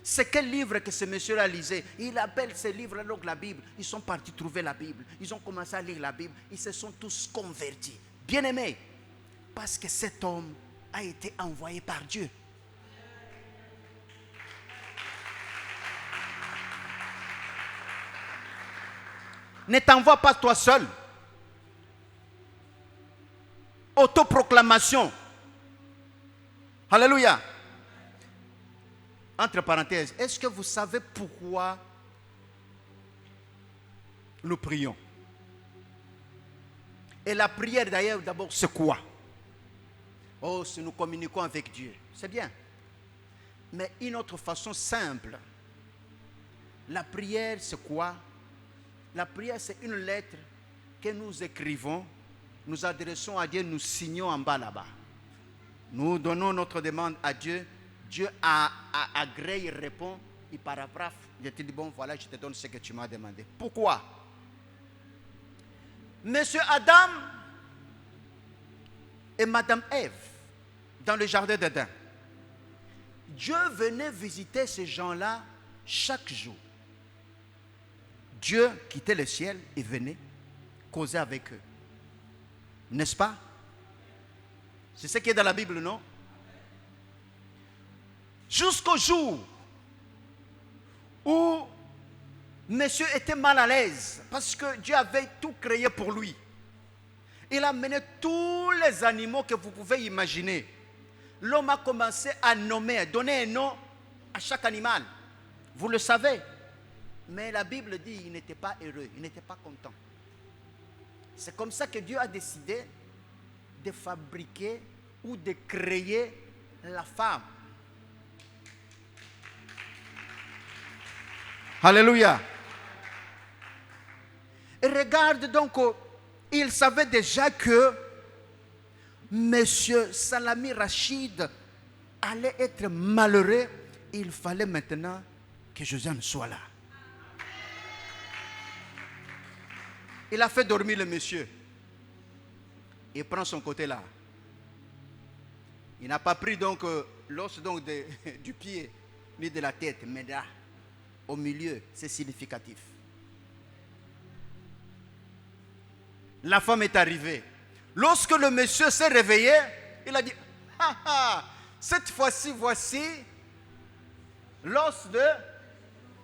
C'est quel livre que ce monsieur-là lisait? Il appelle ce livre-là donc la Bible. Ils sont partis trouver la Bible. Ils ont commencé à lire la Bible. Ils se sont tous convertis. Bien-aimés, parce que cet homme a été envoyé par Dieu. Ne t'envoie pas toi seul. Autoproclamation. Alléluia. Entre parenthèses, est-ce que vous savez pourquoi nous prions? Et la prière d'ailleurs, d'abord, c'est quoi? Oh, si nous communiquons avec Dieu, c'est bien. Mais une autre façon simple. La prière, c'est quoi? La prière, c'est une lettre que nous écrivons, nous adressons à Dieu, nous signons en bas là-bas. Nous donnons notre demande à Dieu. Dieu agrée, il répond, il paraphrase. Je te dis, bon, voilà, je te donne ce que tu m'as demandé. Pourquoi? Monsieur Adam et Madame Ève, dans le jardin d'Éden, Dieu venait visiter ces gens-là chaque jour. Dieu quittait le ciel et venait causer avec eux. N'est-ce pas? C'est ce qui est dans la Bible, non? Jusqu'au jour où monsieur était mal à l'aise parce que Dieu avait tout créé pour lui. Il a mené tous les animaux que vous pouvez imaginer. L'homme a commencé à nommer, à donner un nom à chaque animal. Vous le savez. Mais la Bible dit qu'il n'était pas heureux, il n'était pas content. C'est comme ça que Dieu a décidé de fabriquer ou de créer la femme. Alléluia. Et regarde donc, il savait déjà que Monsieur Salami Rachid allait être malheureux. Il fallait maintenant que Josiane soit là. Il a fait dormir le monsieur. Il prend son côté là. Il n'a pas pris donc l'os donc du pied ni de la tête, mais là, au milieu, c'est significatif. La femme est arrivée. Lorsque le monsieur s'est réveillé, il a dit, cette fois-ci, voici l'os de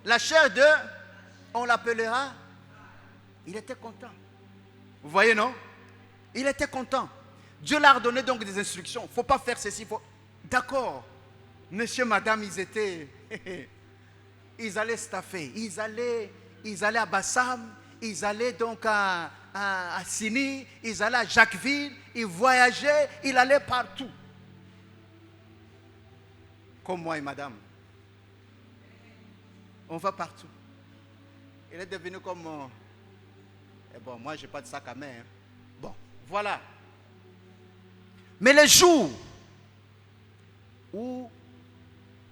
la chair de, on l'appellera. Il était content. Vous voyez, non? Il était content. Dieu leur a donné donc des instructions. Il ne faut pas faire ceci. D'accord. Monsieur, madame, ils étaient... Ils allaient staffer. Ils allaient à Bassam. ils allaient donc à Sini, ils allaient à Jacquesville, ils voyageaient, ils allaient partout. Comme moi et madame. On va partout. Il est devenu comme... bon, moi, je n'ai pas de sac à main. Hein. Bon, voilà. Mais les jours où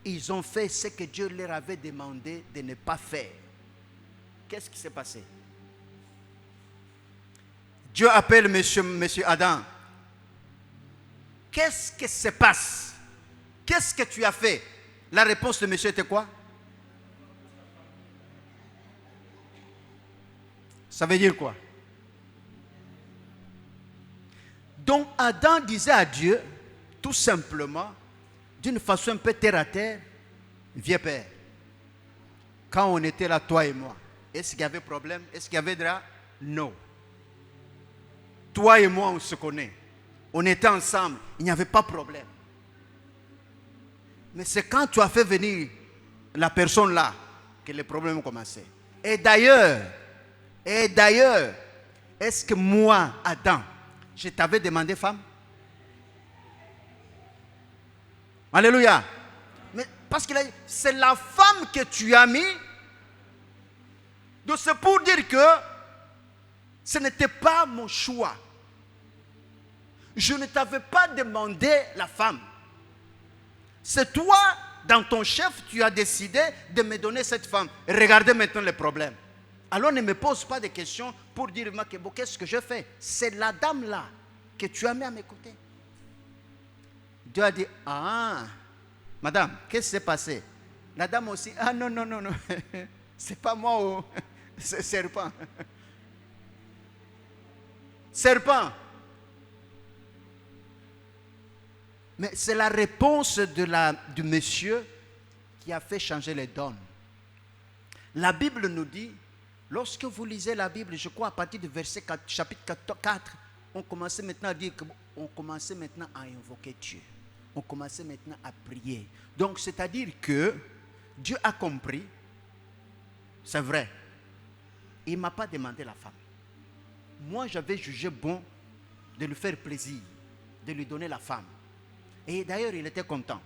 ils ont fait ce que Dieu leur avait demandé de ne pas faire, qu'est-ce qui s'est passé? Dieu appelle monsieur Adam. Qu'est-ce qui se passe? Qu'est-ce que tu as fait? La réponse de monsieur était quoi? Ça veut dire quoi? Donc Adam disait à Dieu, tout simplement, d'une façon un peu terre à terre, vieux père, quand on était là, toi et moi, est-ce qu'il y avait problème? Est-ce qu'il y avait drap? Non. Toi et moi, on se connaît. On était ensemble, il n'y avait pas de problème. Mais c'est quand tu as fait venir la personne là que les problèmes ont commencé. Et d'ailleurs, est-ce que moi, Adam, je t'avais demandé femme? Alléluia. Mais parce que c'est la femme que tu as mis. Donc c'est pour dire que ce n'était pas mon choix. Je ne t'avais pas demandé la femme. C'est toi, dans ton chef, tu as décidé de me donner cette femme. Regardez maintenant les problèmes. Alors ne me pose pas de questions pour dire, qu'est-ce que je fais? C'est la dame là que tu as mis à mes côtés. Dieu a dit, ah, madame, qu'est-ce qui s'est passé? La dame aussi, ah non, c'est pas moi, oh. C'est serpent. Serpent. Mais c'est la réponse du monsieur qui a fait changer les donnes. La Bible nous dit, lorsque vous lisez la Bible, je crois à partir du verset 4, chapitre 4, on commençait maintenant à dire qu'on commençait maintenant à invoquer Dieu. On commençait maintenant à prier. Donc, c'est-à-dire que Dieu a compris, c'est vrai, il ne m'a pas demandé la femme. Moi, j'avais jugé bon de lui faire plaisir, de lui donner la femme. Et d'ailleurs, il était content.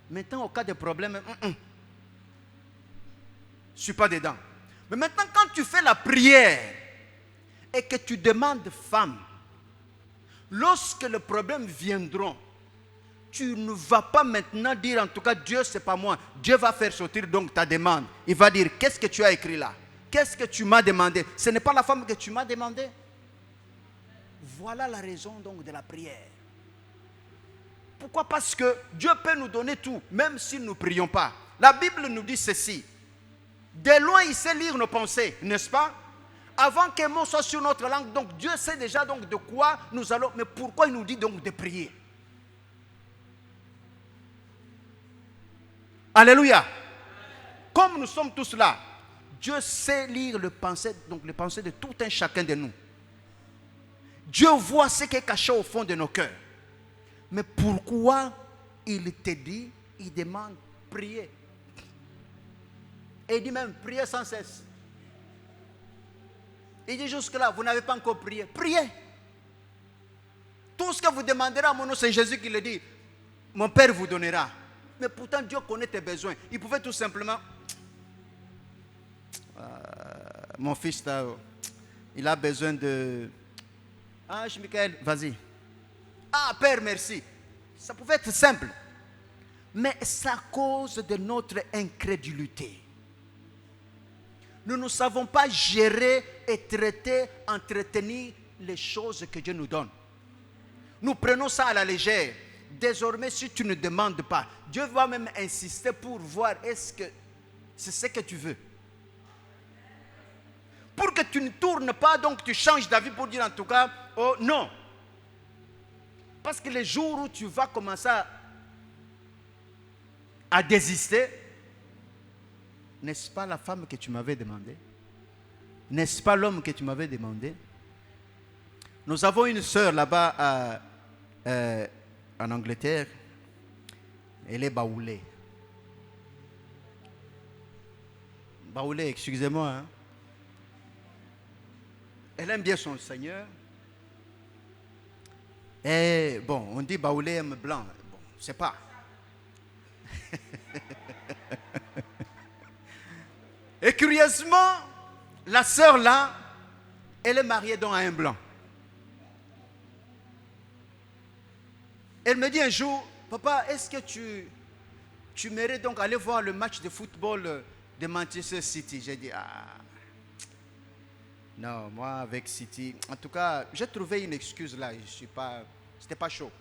Maintenant, au cas de problème, je ne suis pas dedans. Mais maintenant, quand tu fais la prière et que tu demandes femme, lorsque les problèmes viendront, tu ne vas pas maintenant dire, en tout cas, Dieu, ce n'est pas moi. Dieu va faire sortir donc ta demande. Il va dire, qu'est-ce que tu as écrit là? Qu'est-ce que tu m'as demandé? Ce n'est pas la femme que tu m'as demandé. Voilà la raison donc de la prière. Pourquoi? Parce que Dieu peut nous donner tout, même si nous ne prions pas. La Bible nous dit ceci. De loin, il sait lire nos pensées, n'est-ce pas? Avant qu'un mot soit sur notre langue, donc Dieu sait déjà donc de quoi nous allons. Mais pourquoi il nous dit donc de prier? Alléluia. Comme nous sommes tous là, Dieu sait lire les pensées de tout un chacun de nous. Dieu voit ce qui est caché au fond de nos cœurs. Mais pourquoi il te dit, il demande prier? Et il dit même prier sans cesse. Il dit jusque-là, vous n'avez pas encore prié. Priez. Tout ce que vous demanderez à mon nom, c'est Jésus qui le dit. Mon Père vous donnera. Mais pourtant, Dieu connaît tes besoins. Il pouvait tout simplement... mon fils, là, il a besoin de... Ah, Michael, vas-y. Ah, Père, merci. Ça pouvait être simple. Mais c'est à cause de notre incrédulité. Nous ne savons pas gérer et traiter, entretenir les choses que Dieu nous donne. Nous prenons ça à la légère. Désormais, si tu ne demandes pas, Dieu va même insister pour voir est-ce que c'est ce que tu veux. Pour que tu ne tournes pas, donc tu changes d'avis pour dire en tout cas, oh non. Parce que les jours où tu vas commencer à désister, n'est-ce pas la femme que tu m'avais demandé? N'est-ce pas l'homme que tu m'avais demandé? Nous avons une sœur là-bas en Angleterre. Elle est baoulée. Baoulée, excusez-moi. Hein? elle aime bien son Seigneur. Et bon, on dit Baoulé aime blanc. Bon, je sais pas. Et curieusement, la sœur là, elle est mariée donc à un blanc. Elle me dit un jour, papa, est-ce que tu mérites donc aller voir le match de football de Manchester City? J'ai dit, non, moi avec City, en tout cas, j'ai trouvé une excuse là, c'était pas chaud.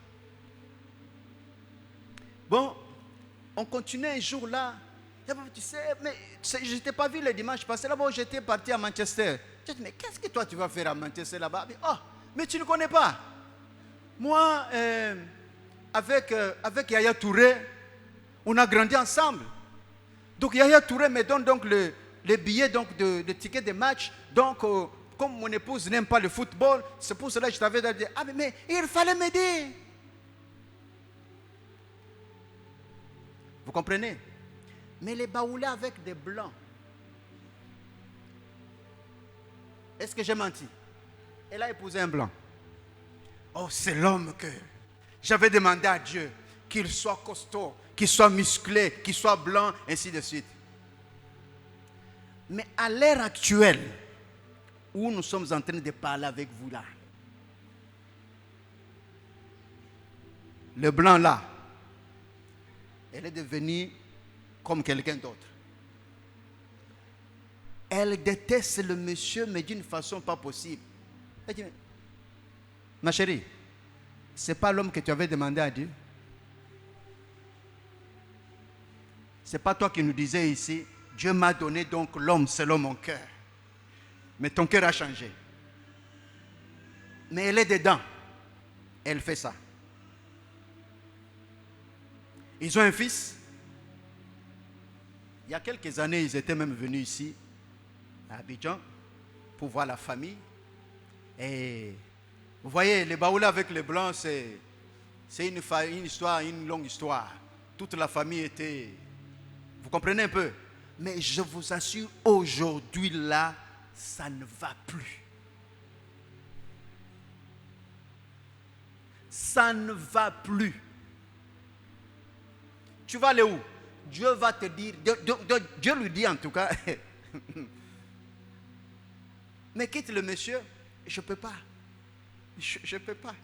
Bon, on continuait un jour là. Tu sais, mais je t'ai pas vu le dimanche passé là-bas, j'étais parti à Manchester. J'ai dit, mais qu'est-ce que toi tu vas faire à Manchester là-bas? Mais tu ne connais pas. Moi, avec Yaya Touré, on a grandi ensemble. Donc Yaya Touré me donne donc les billets donc, de tickets de match. Donc, comme mon épouse n'aime pas le football, c'est pour cela que je t'avais dit, mais il fallait m'aider. Vous comprenez? Mais les baoulés avec des blancs. Est-ce que j'ai menti? Elle a épousé un blanc. Oh, c'est l'homme que j'avais demandé à Dieu qu'il soit costaud, qu'il soit musclé, qu'il soit blanc, ainsi de suite. Mais à l'ère actuelle, où nous sommes en train de parler avec vous là, le blanc là, elle est devenue comme quelqu'un d'autre. Elle déteste le monsieur, mais d'une façon pas possible. Elle dit, ma chérie, ce n'est pas l'homme que tu avais demandé à Dieu. Ce n'est pas toi qui nous disais ici, Dieu m'a donné donc l'homme selon mon cœur. Mais ton cœur a changé. Mais elle est dedans. Elle fait ça. Ils ont un fils. Il y a quelques années, ils étaient même venus ici, à Abidjan, pour voir la famille. Et vous voyez, les baoulés avec les blancs, c'est une histoire, une longue histoire. Toute la famille était... Vous comprenez un peu? Mais je vous assure, aujourd'hui là, ça ne va plus. Ça ne va plus. Tu vas aller où? Dieu va te dire, Dieu lui dit en tout cas, mais quitte le monsieur, je ne peux pas. Je ne peux pas.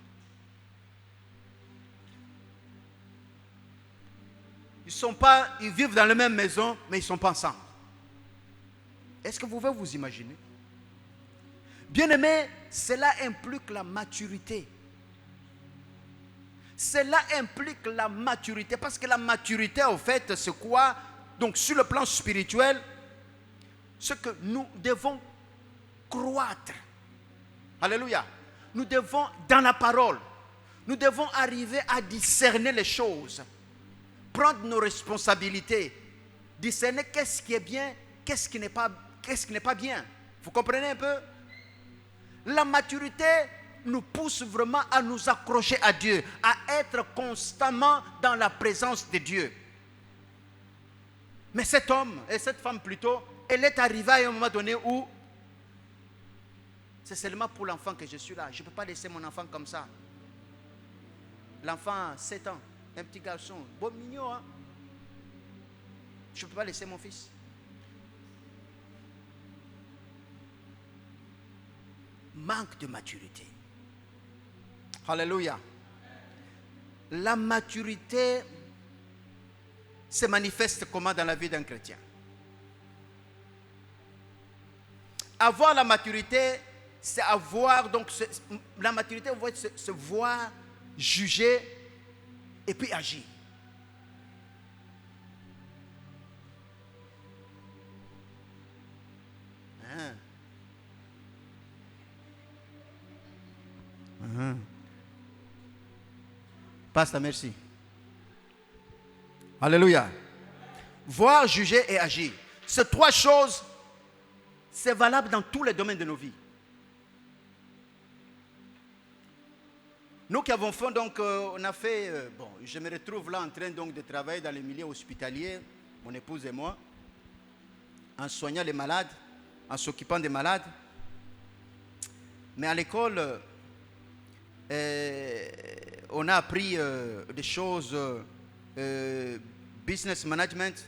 Ils vivent dans la même maison, mais ils ne sont pas ensemble. Est-ce que vous pouvez vous imaginer? Bien-aimé, cela implique la maturité. Cela implique la maturité. Parce que la maturité, en fait, c'est quoi? Donc, sur le plan spirituel, ce que nous devons croître. Alléluia. Nous devons, dans la parole, nous devons arriver à discerner les choses. Prendre nos responsabilités. Discerner qu'est-ce qui est bien, qu'est-ce qui n'est pas bien. Vous comprenez un peu? La maturité nous pousse vraiment à nous accrocher à Dieu, à être constamment dans la présence de Dieu. Mais cet homme, et cette femme plutôt, elle est arrivée à un moment donné où c'est seulement pour l'enfant que je suis là. Je ne peux pas laisser mon enfant comme ça. L'enfant a 7 ans, un petit garçon, bon mignon, hein? Je ne peux pas laisser mon fils. Manque de maturité. Alléluia. La maturité se manifeste comment dans la vie d'un chrétien? Avoir la maturité, c'est avoir donc la maturité, vous voyez, se voir, juger et puis agir. Hein? Pasteur, merci. Alléluia. Voir, juger et agir. Ces 3 choses, c'est valable dans tous les domaines de nos vies. Nous qui avons fait, donc, on a fait, je me retrouve là en train donc de travailler dans le milieu hospitalier, mon épouse et moi, en soignant les malades, en s'occupant des malades. Mais à l'école, on a appris des choses, business management.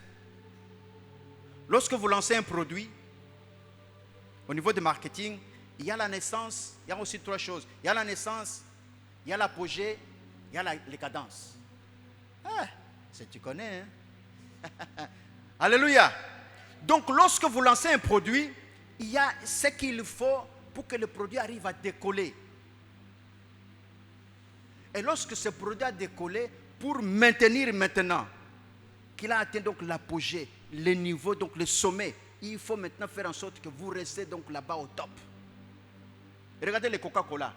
Lorsque vous lancez un produit, au niveau du marketing, il y a la naissance, il y a aussi 3 choses. Il y a la naissance, il y a l'apogée, il y a les cadences. Ah, tu connais, hein? Alléluia. Donc, lorsque vous lancez un produit, il y a ce qu'il faut pour que le produit arrive à décoller. Et lorsque ce produit a décollé, pour maintenir maintenant qu'il a atteint donc l'apogée, le niveau, donc le sommet, il faut maintenant faire en sorte que vous restez donc là-bas au top. Regardez les Coca-Cola.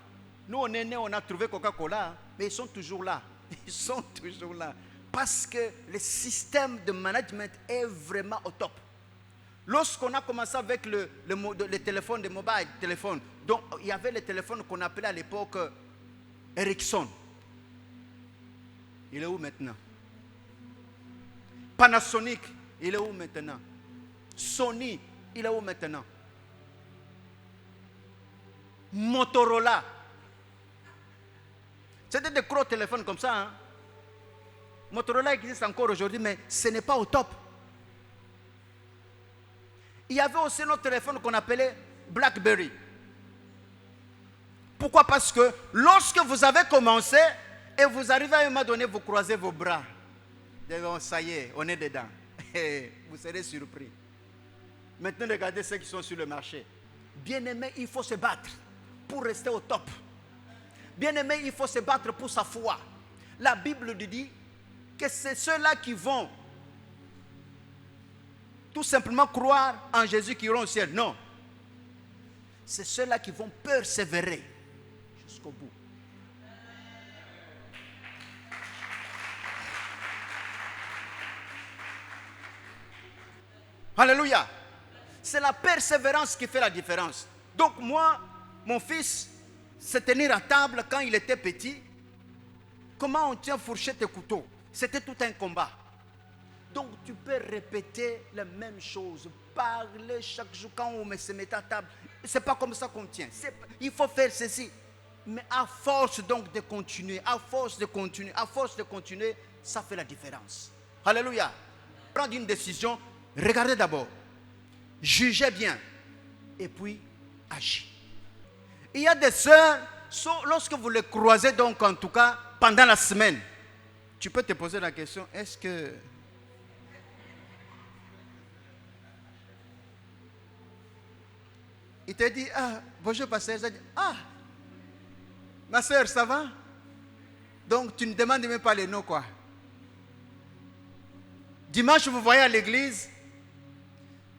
Nous, on est nés, on a trouvé Coca-Cola, mais ils sont toujours là. Ils sont toujours là. Parce que le système de management est vraiment au top. Lorsqu'on a commencé avec le téléphone, le mobile téléphone, donc il y avait le téléphone qu'on appelait à l'époque Ericsson. Il est où maintenant? Panasonic, il est où maintenant? Sony, il est où maintenant? Motorola. C'était des gros téléphones comme ça. Hein? Motorola existe encore aujourd'hui, mais ce n'est pas au top. Il y avait aussi notre téléphone qu'on appelait BlackBerry. Pourquoi? Parce que lorsque vous avez commencé et vous arrivez à un moment donné, vous croisez vos bras. Donc, ça y est, on est dedans. Vous serez surpris. Maintenant, regardez ceux qui sont sur le marché. Bien-aimé, il faut se battre pour rester au top. Bien-aimé, il faut se battre pour sa foi. La Bible dit que c'est ceux-là qui vont tout simplement croire en Jésus qui iront au ciel. Non. C'est ceux-là qui vont persévérer jusqu'au bout. Alléluia. C'est la persévérance qui fait la différence. Donc moi, mon fils, se tenir à table quand il était petit, comment on tient fourchette et couteau? C'était tout un combat. Donc tu peux répéter la même chose, parler chaque jour quand on se met à table. C'est pas comme ça qu'on tient. Il faut faire ceci. Mais à force donc de continuer, à force de continuer, ça fait la différence. Alléluia. Prendre une décision, regardez d'abord, jugez bien et puis agissez. Il y a des sœurs, lorsque vous les croisez donc en tout cas pendant la semaine, tu peux te poser la question, est-ce que il te dit, ah, bonjour pasteur, ah, ma sœur, ça va? Donc tu ne demandes même pas les noms, quoi. Dimanche, vous voyez à l'église,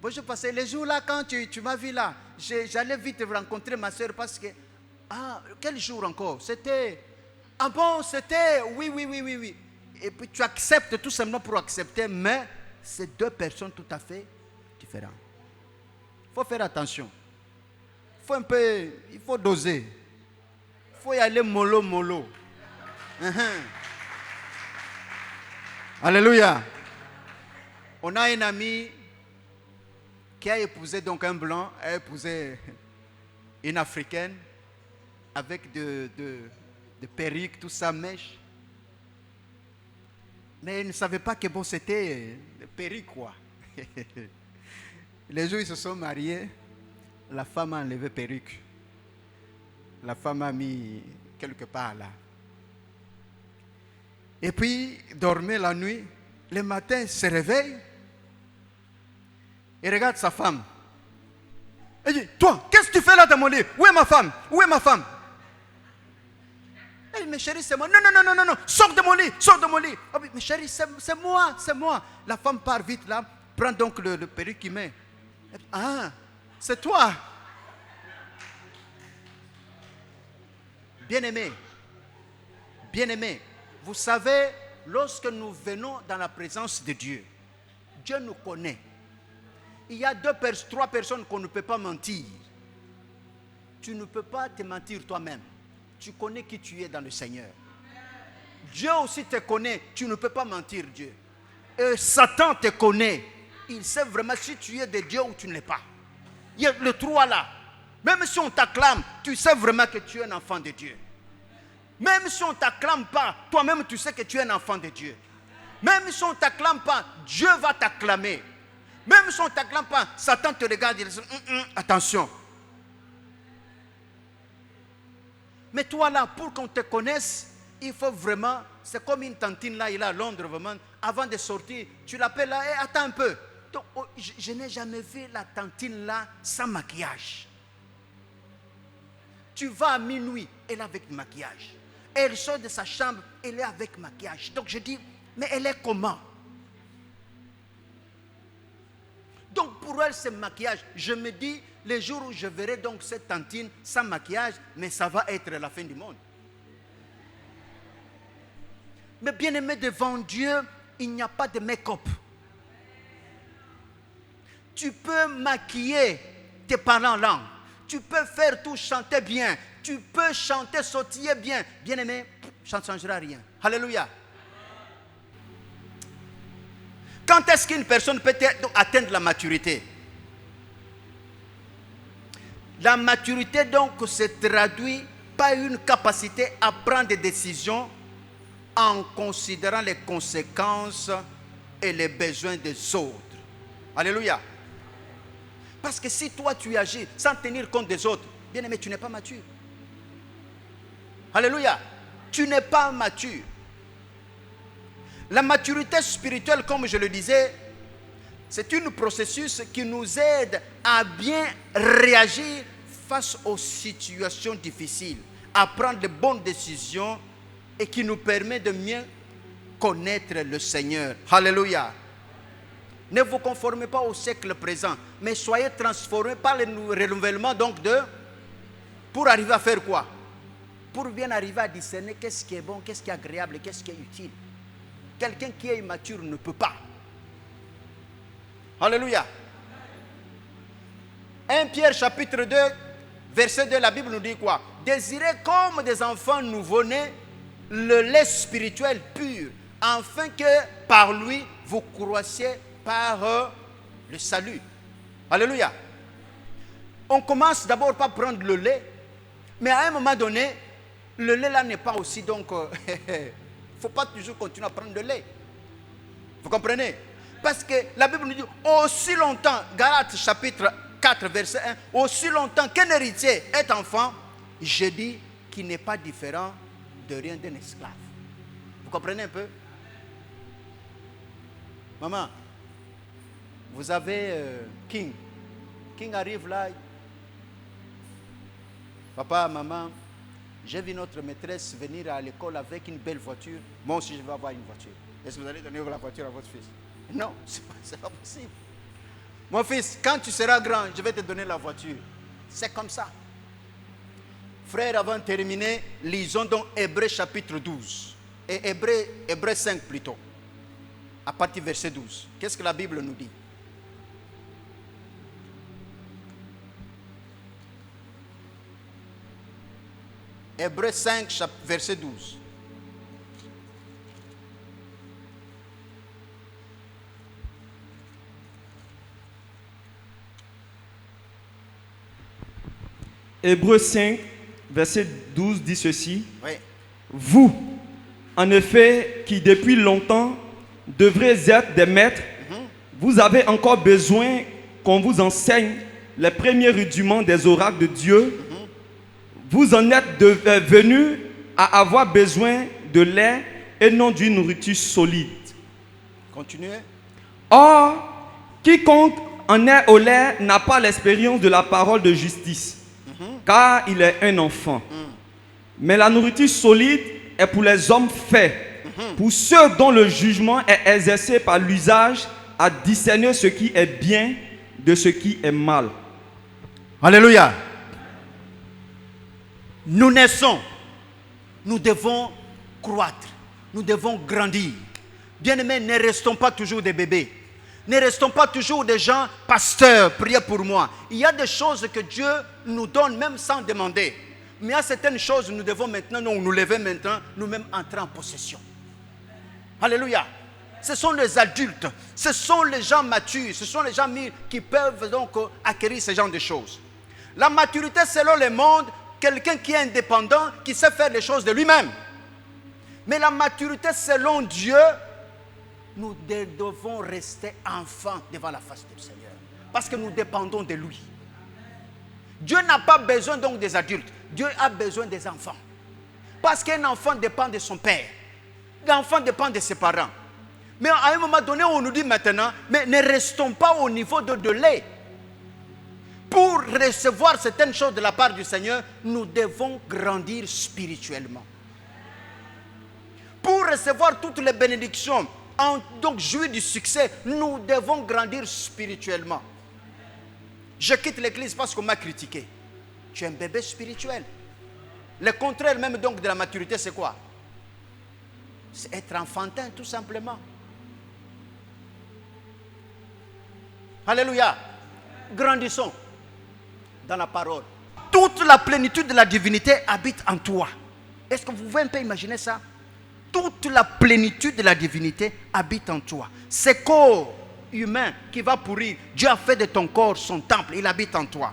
bonjour pasteur, les jours là, quand tu m'as vu là, j'allais vite rencontrer ma sœur parce que, ah, quel jour encore? C'était, ah bon, c'était, oui. Et puis tu acceptes tout simplement pour accepter, mais c'est 2 personnes tout à fait différentes. Il faut faire attention. Il faut doser. Il faut y aller mollo. Alléluia. On a un ami qui a épousé donc un blanc, a épousé une africaine avec de perruques, tout ça, mèche. Mais il ne savait pas que bon, c'était des perruques, quoi. Les jours où ils se sont mariés, la femme a enlevé perruque. La femme a mis quelque part là. Et puis, dormait la nuit. Le matin, il se réveille. Et regarde sa femme. Elle dit, toi, qu'est-ce que tu fais là dans mon lit? Où est ma femme? Où est ma femme? Elle dit, mais chérie, c'est moi. Non, sors de mon lit. Oh, mais chérie, c'est moi. La femme part vite là, prend donc le perruque qu'il met. Elle dit, ah, c'est toi. Bien-aimé, vous savez, lorsque nous venons dans la présence de Dieu, Dieu nous connaît. Il y a 3 personnes qu'on ne peut pas mentir. Tu ne peux pas te mentir toi-même. Tu connais qui tu es dans le Seigneur. Dieu aussi te connaît. Tu ne peux pas mentir Dieu. Et Satan te connaît. Il sait vraiment si tu es de Dieu ou tu ne l'es pas. Il y a le 3 là. Même si on t'acclame, tu sais vraiment que tu es un enfant de Dieu. Même si on ne t'acclame pas, toi-même tu sais que tu es un enfant de Dieu. Même si on ne t'acclame pas, Dieu va t'acclamer. Même si on ne t'acclame pas, Satan te regarde et dit attention. Mais toi là, pour qu'on te connaisse, il faut vraiment, c'est comme une tantine là, il est à Londres vraiment, avant de sortir, tu l'appelles là, hey, attends un peu. Donc, je n'ai jamais vu la tantine là sans maquillage. Tu vas à minuit, elle est avec maquillage. Elle sort de sa chambre, elle est avec maquillage. Donc je dis, mais elle est comment? Donc pour elle, c'est maquillage. Je me dis, les jours où je verrai donc cette tantine sans maquillage, mais ça va être la fin du monde. Mais bien aimé, devant Dieu, il n'y a pas de make-up. Tu peux maquiller tes parents là. Tu peux faire tout, chanter bien. Tu peux chanter, sautiller bien. Bien aimé, ça ne changera rien. Alléluia. Quand est-ce qu'une personne peut atteindre la maturité? La maturité donc se traduit par une capacité à prendre des décisions en considérant les conséquences et les besoins des autres. Alléluia. Parce que si toi tu agis sans tenir compte des autres, bien aimé, tu n'es pas mature. Alléluia. Tu n'es pas mature. La maturité spirituelle, comme je le disais, c'est un processus qui nous aide à bien réagir face aux situations difficiles, à prendre de bonnes décisions et qui nous permet de mieux connaître le Seigneur. Alléluia. Ne vous conformez pas au siècle présent, mais soyez transformés par le renouvellement donc pour arriver à faire quoi? Pour bien arriver à discerner qu'est-ce qui est bon, qu'est-ce qui est agréable, qu'est-ce qui est utile. Quelqu'un qui est immature ne peut pas. Alléluia. 1 Pierre chapitre 2, verset 2, la Bible nous dit quoi? Désirez comme des enfants nouveau-nés le lait spirituel pur, afin que par lui vous croissiez par le salut. Alléluia. On commence d'abord par prendre le lait, mais à un moment donné, le lait là n'est pas aussi donc... Il ne faut pas toujours continuer à prendre le lait. Vous comprenez? Parce que la Bible nous dit, aussi longtemps, Galates chapitre 4, verset 1, aussi longtemps qu'un héritier est enfant, je dis qu'il n'est pas différent de rien d'un esclave. Vous comprenez un peu? Maman, vous avez King. King arrive là. Papa, maman, j'ai vu notre maîtresse venir à l'école avec une belle voiture. Moi aussi, je vais avoir une voiture. Est-ce que vous allez donner la voiture à votre fils? Non, ce n'est pas possible. Mon fils, quand tu seras grand, je vais te donner la voiture. C'est comme ça. Frère, avant de terminer, lisons donc Hébreux chapitre 12. Et Hébreux 5 plutôt. À partir du verset 12. Qu'est-ce que la Bible nous dit? Hébreux 5, verset 12. Hébreux 5, verset 12 dit ceci. Oui. Vous, en effet, qui depuis longtemps devrez être des maîtres, vous avez encore besoin qu'on vous enseigne les premiers rudiments des oracles de Dieu. Vous en êtes venus à avoir besoin de lait et non d'une nourriture solide. Continuez. Or, quiconque en est au lait n'a pas l'expérience de la parole de justice, car il est un enfant. Mais la nourriture solide est pour les hommes faits, pour ceux dont le jugement est exercé par l'usage à discerner ce qui est bien de ce qui est mal. Alléluia. Nous naissons, nous devons croître, nous devons grandir. Bien-aimés, ne restons pas toujours des bébés. Ne restons pas toujours des gens, pasteurs, priez pour moi. Il y a des choses que Dieu nous donne même sans demander. Mais il y a certaines choses nous devons maintenant, nous lever maintenant, nous-mêmes entrer en possession. Alléluia. Ce sont les adultes, ce sont les gens matures, ce sont les gens qui peuvent donc acquérir ce genre de choses. La maturité selon le monde, quelqu'un qui est indépendant, qui sait faire les choses de lui-même. Mais la maturité selon Dieu, nous devons rester enfants devant la face du Seigneur. Parce que nous dépendons de lui. Dieu n'a pas besoin donc des adultes. Dieu a besoin des enfants. Parce qu'un enfant dépend de son père. L'enfant dépend de ses parents. Mais à un moment donné, on nous dit maintenant, mais ne restons pas au niveau de lait. Pour recevoir certaines choses de la part du Seigneur, nous devons grandir spirituellement. Pour recevoir toutes les bénédictions, donc jouir du succès, nous devons grandir spirituellement. Je quitte l'église parce qu'on m'a critiqué. Tu es un bébé spirituel. Le contraire même donc de la maturité, c'est quoi? C'est être enfantin, tout simplement. Alléluia. Grandissons dans la parole. Toute la plénitude de la divinité habite en toi. Est-ce que vous pouvez un peu imaginer ça? Toute la plénitude de la divinité habite en toi. Ce corps humain qui va pourrir, Dieu a fait de ton corps son temple, il habite en toi.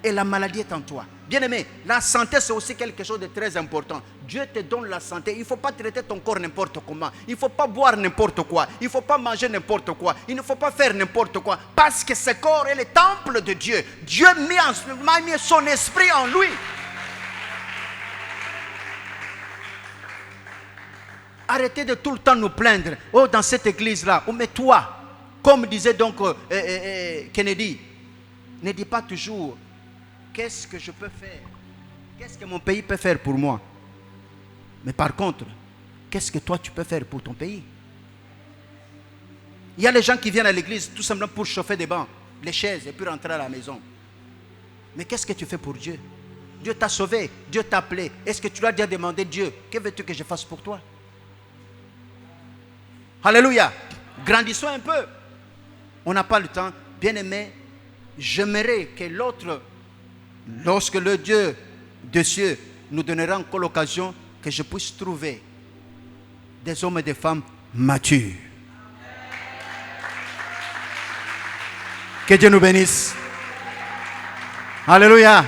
Et la maladie est en toi. Bien-aimé, la santé c'est aussi quelque chose de très important. Dieu te donne la santé. Il ne faut pas traiter ton corps n'importe comment. Il ne faut pas boire n'importe quoi. Il ne faut pas manger n'importe quoi. Il ne faut pas faire n'importe quoi. Parce que ce corps est le temple de Dieu. Dieu a mis son esprit en lui. Arrêtez de tout le temps nous plaindre. Oh, dans cette église-là. Oh, mais toi, comme disait donc Kennedy, ne dis pas toujours, qu'est-ce que je peux faire? Qu'est-ce que mon pays peut faire pour moi? Mais par contre, qu'est-ce que toi tu peux faire pour ton pays? Il y a les gens qui viennent à l'église tout simplement pour chauffer des bancs, les chaises et puis rentrer à la maison. Mais qu'est-ce que tu fais pour Dieu? Dieu t'a sauvé, Dieu t'a appelé. Est-ce que tu dois déjà demander Dieu, que veux-tu que je fasse pour toi? Alléluia. Grandissons un peu. On n'a pas le temps. Bien-aimé, j'aimerais que l'autre, lorsque le Dieu des cieux nous donnera encore l'occasion, que je puisse trouver des hommes et des femmes matures. Que Dieu nous bénisse. Alléluia.